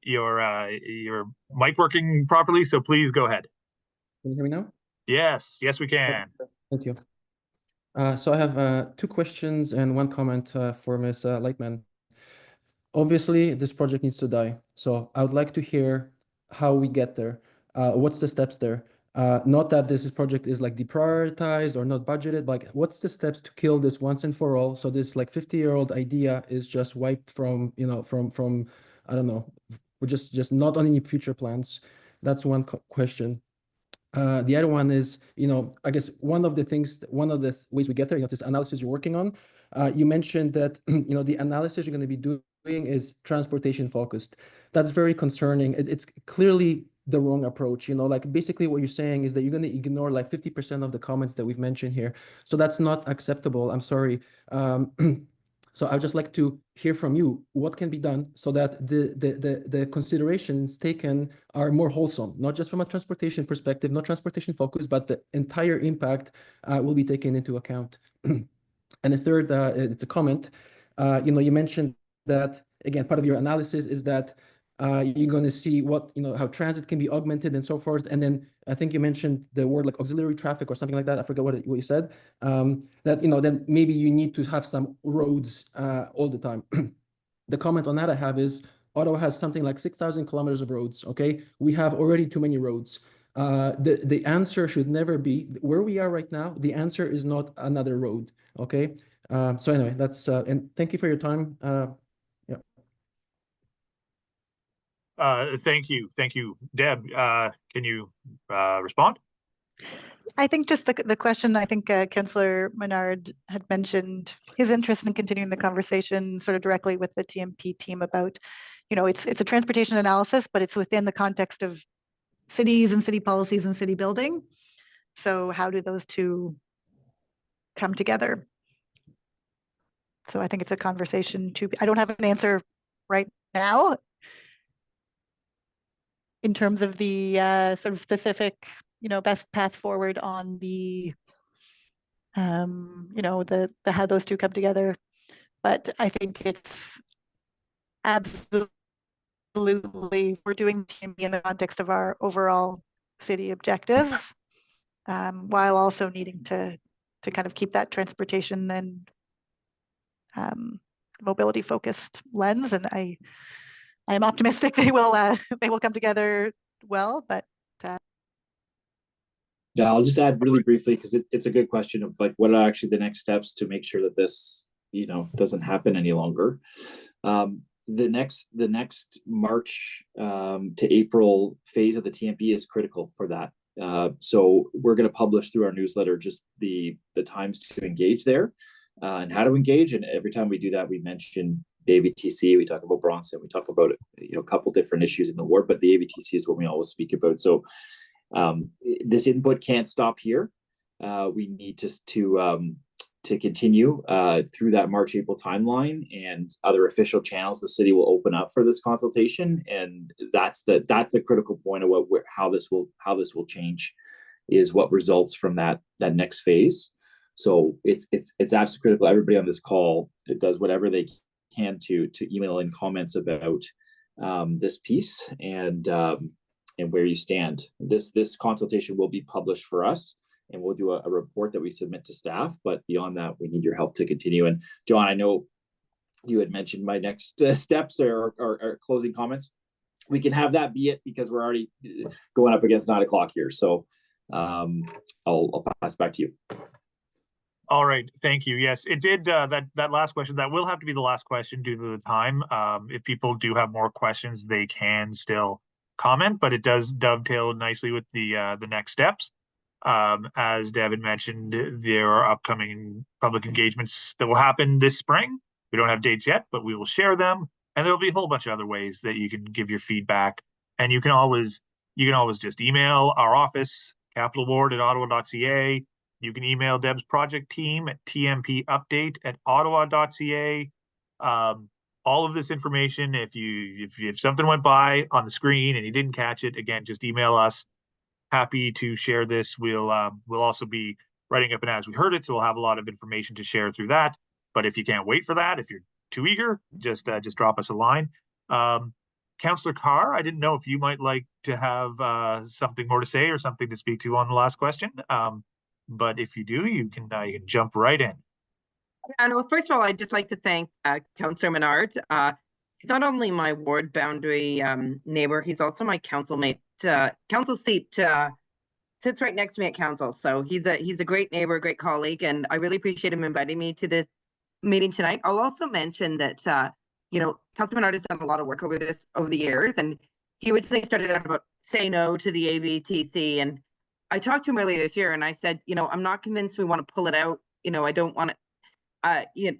mic working properly. So please go ahead. Can you hear me now? Yes, we can. Thank you. So I have 2 questions and 1 comment for Ms. Lightman. Obviously, this project needs to die. So I would like to hear how we get there. What's the steps there? Not that this project is like deprioritized or not budgeted, but like what's the steps to kill this once and for all? So this like 50-year-old idea is just wiped from, from I don't know, we're just not on any future plans. That's one question. The other one is, I guess one of the ways we get there, this analysis you're working on, you mentioned that, the analysis you're going to be doing is transportation focused. That's very concerning. It's clearly the wrong approach. Like basically what you're saying is that you're going to ignore like 50% of the comments that we've mentioned here. So that's not acceptable. I'm sorry. So I'd just like to hear from you what can be done so that the considerations taken are more wholesome, not just from a transportation perspective, not transportation focus, but the entire impact will be taken into account. And the third, it's a comment. You mentioned that, again, part of your analysis is that you're going to see how transit can be augmented and so forth. And then I think you mentioned the word like auxiliary traffic or something like that. I forgot what you said. That, then maybe you need to have some roads all the time. The comment on that I have is Ottawa has something like 6,000 kilometers of roads. Okay. We have already too many roads. The answer should never be where we are right now. The answer is not another road. Okay. So anyway, that's, and thank you for your time. Thank you. Deb, can you respond? I think just the question, I think Councillor Menard had mentioned his interest in continuing the conversation sort of directly with the TMP team about, it's a transportation analysis, but it's within the context of cities and city policies and city building. So how do those two come together? So I think it's a conversation I don't have an answer right now in terms of the sort of specific, best path forward on the, the how those two come together. But I think it's absolutely, we're doing TMP in the context of our overall city objectives, while also needing to kind of keep that transportation and mobility focused lens. And I am optimistic they will come together well, but yeah, I'll just add really briefly because it's a good question of like what are actually the next steps to make sure that this doesn't happen any longer. The next March to April phase of the TMP is critical for that. So we're going to publish through our newsletter just the times to engage there. and how to engage. And every time we do that, we mention the AVTC, we talk about Bronson, we talk about, a couple different issues in the ward, but the AVTC is what we always speak about. So this input can't stop here. We need to continue through that March-April timeline, and other official channels the city will open up for this consultation. And that's the critical point of how this will change, is what results from that next phase. So it's absolutely critical. Everybody on this call does whatever they can to email in comments about this piece and where you stand. This consultation will be published for us, and we'll do a report that we submit to staff. But beyond that, we need your help to continue. And John, I know you had mentioned my next steps or closing comments. We can have that be it, because we're already going up against 9 o'clock here. So I'll pass back to you. All right, thank you. Yes, it did. That last question, that will have to be the last question due to the time. If people do have more questions, they can still comment, but it does dovetail nicely with the next steps. As Deb had mentioned, there are upcoming public engagements that will happen this spring. We don't have dates yet, but we will share them. And there will be a whole bunch of other ways that you can give your feedback. And you can always just email our office, capitalward@ottawa.ca. You can email Deb's project team at tmpupdate@ottawa.ca. All of this information, if something went by on the screen and you didn't catch it, again, just email us. Happy to share this. We'll also be writing up an as we heard it, so we'll have a lot of information to share through that. But if you can't wait for that, if you're too eager, just drop us a line. Councillor Carr, I didn't know if you might like to have something more to say or something to speak to on the last question. But if you do, you can jump right in. And well, first of all, I'd just like to thank Councillor Menard. He's not only my ward boundary neighbor, he's also my council mate. Council seat sits right next to me at council. So he's a great neighbor, a great colleague, and I really appreciate him inviting me to this meeting tonight. I'll also mention that Councillor Menard has done a lot of work over the years, and he originally started out about say no to the AVTC, and I talked to him earlier this year, and I said, I'm not convinced we want to pull it out. I don't want to,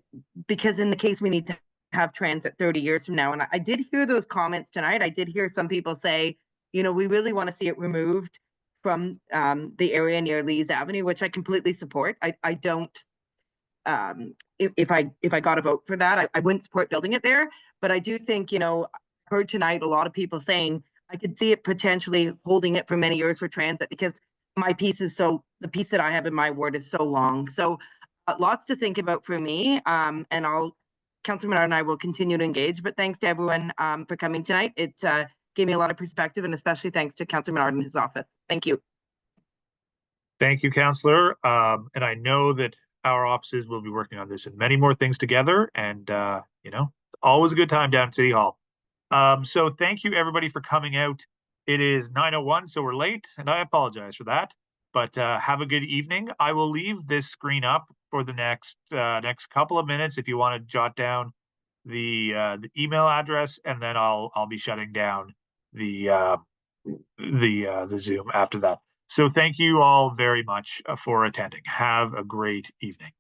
because in the case we need to have transit 30 years from now. And I did hear those comments tonight. I did hear some people say, we really want to see it removed from the area near Lees Avenue, which I completely support. I don't, if I got a vote for that, I wouldn't support building it there. But I do think, heard tonight a lot of people saying I could see it potentially holding it for many years for transit, because my piece the piece that I have in my ward is so long. So lots to think about for me. And Councillor Menard and I will continue to engage, but thanks to everyone for coming tonight. It gave me a lot of perspective, and especially thanks to Councillor Menard and his office. Thank you. Thank you, Councillor. And I know that our offices will be working on this and many more things together. And, always a good time down at City Hall. So thank you, everybody, for coming out. It is 9:01, so we're late, and I apologize for that. But have a good evening. I will leave this screen up for the next couple of minutes if you want to jot down the email address, and then I'll be shutting down the Zoom after that. So thank you all very much for attending. Have a great evening.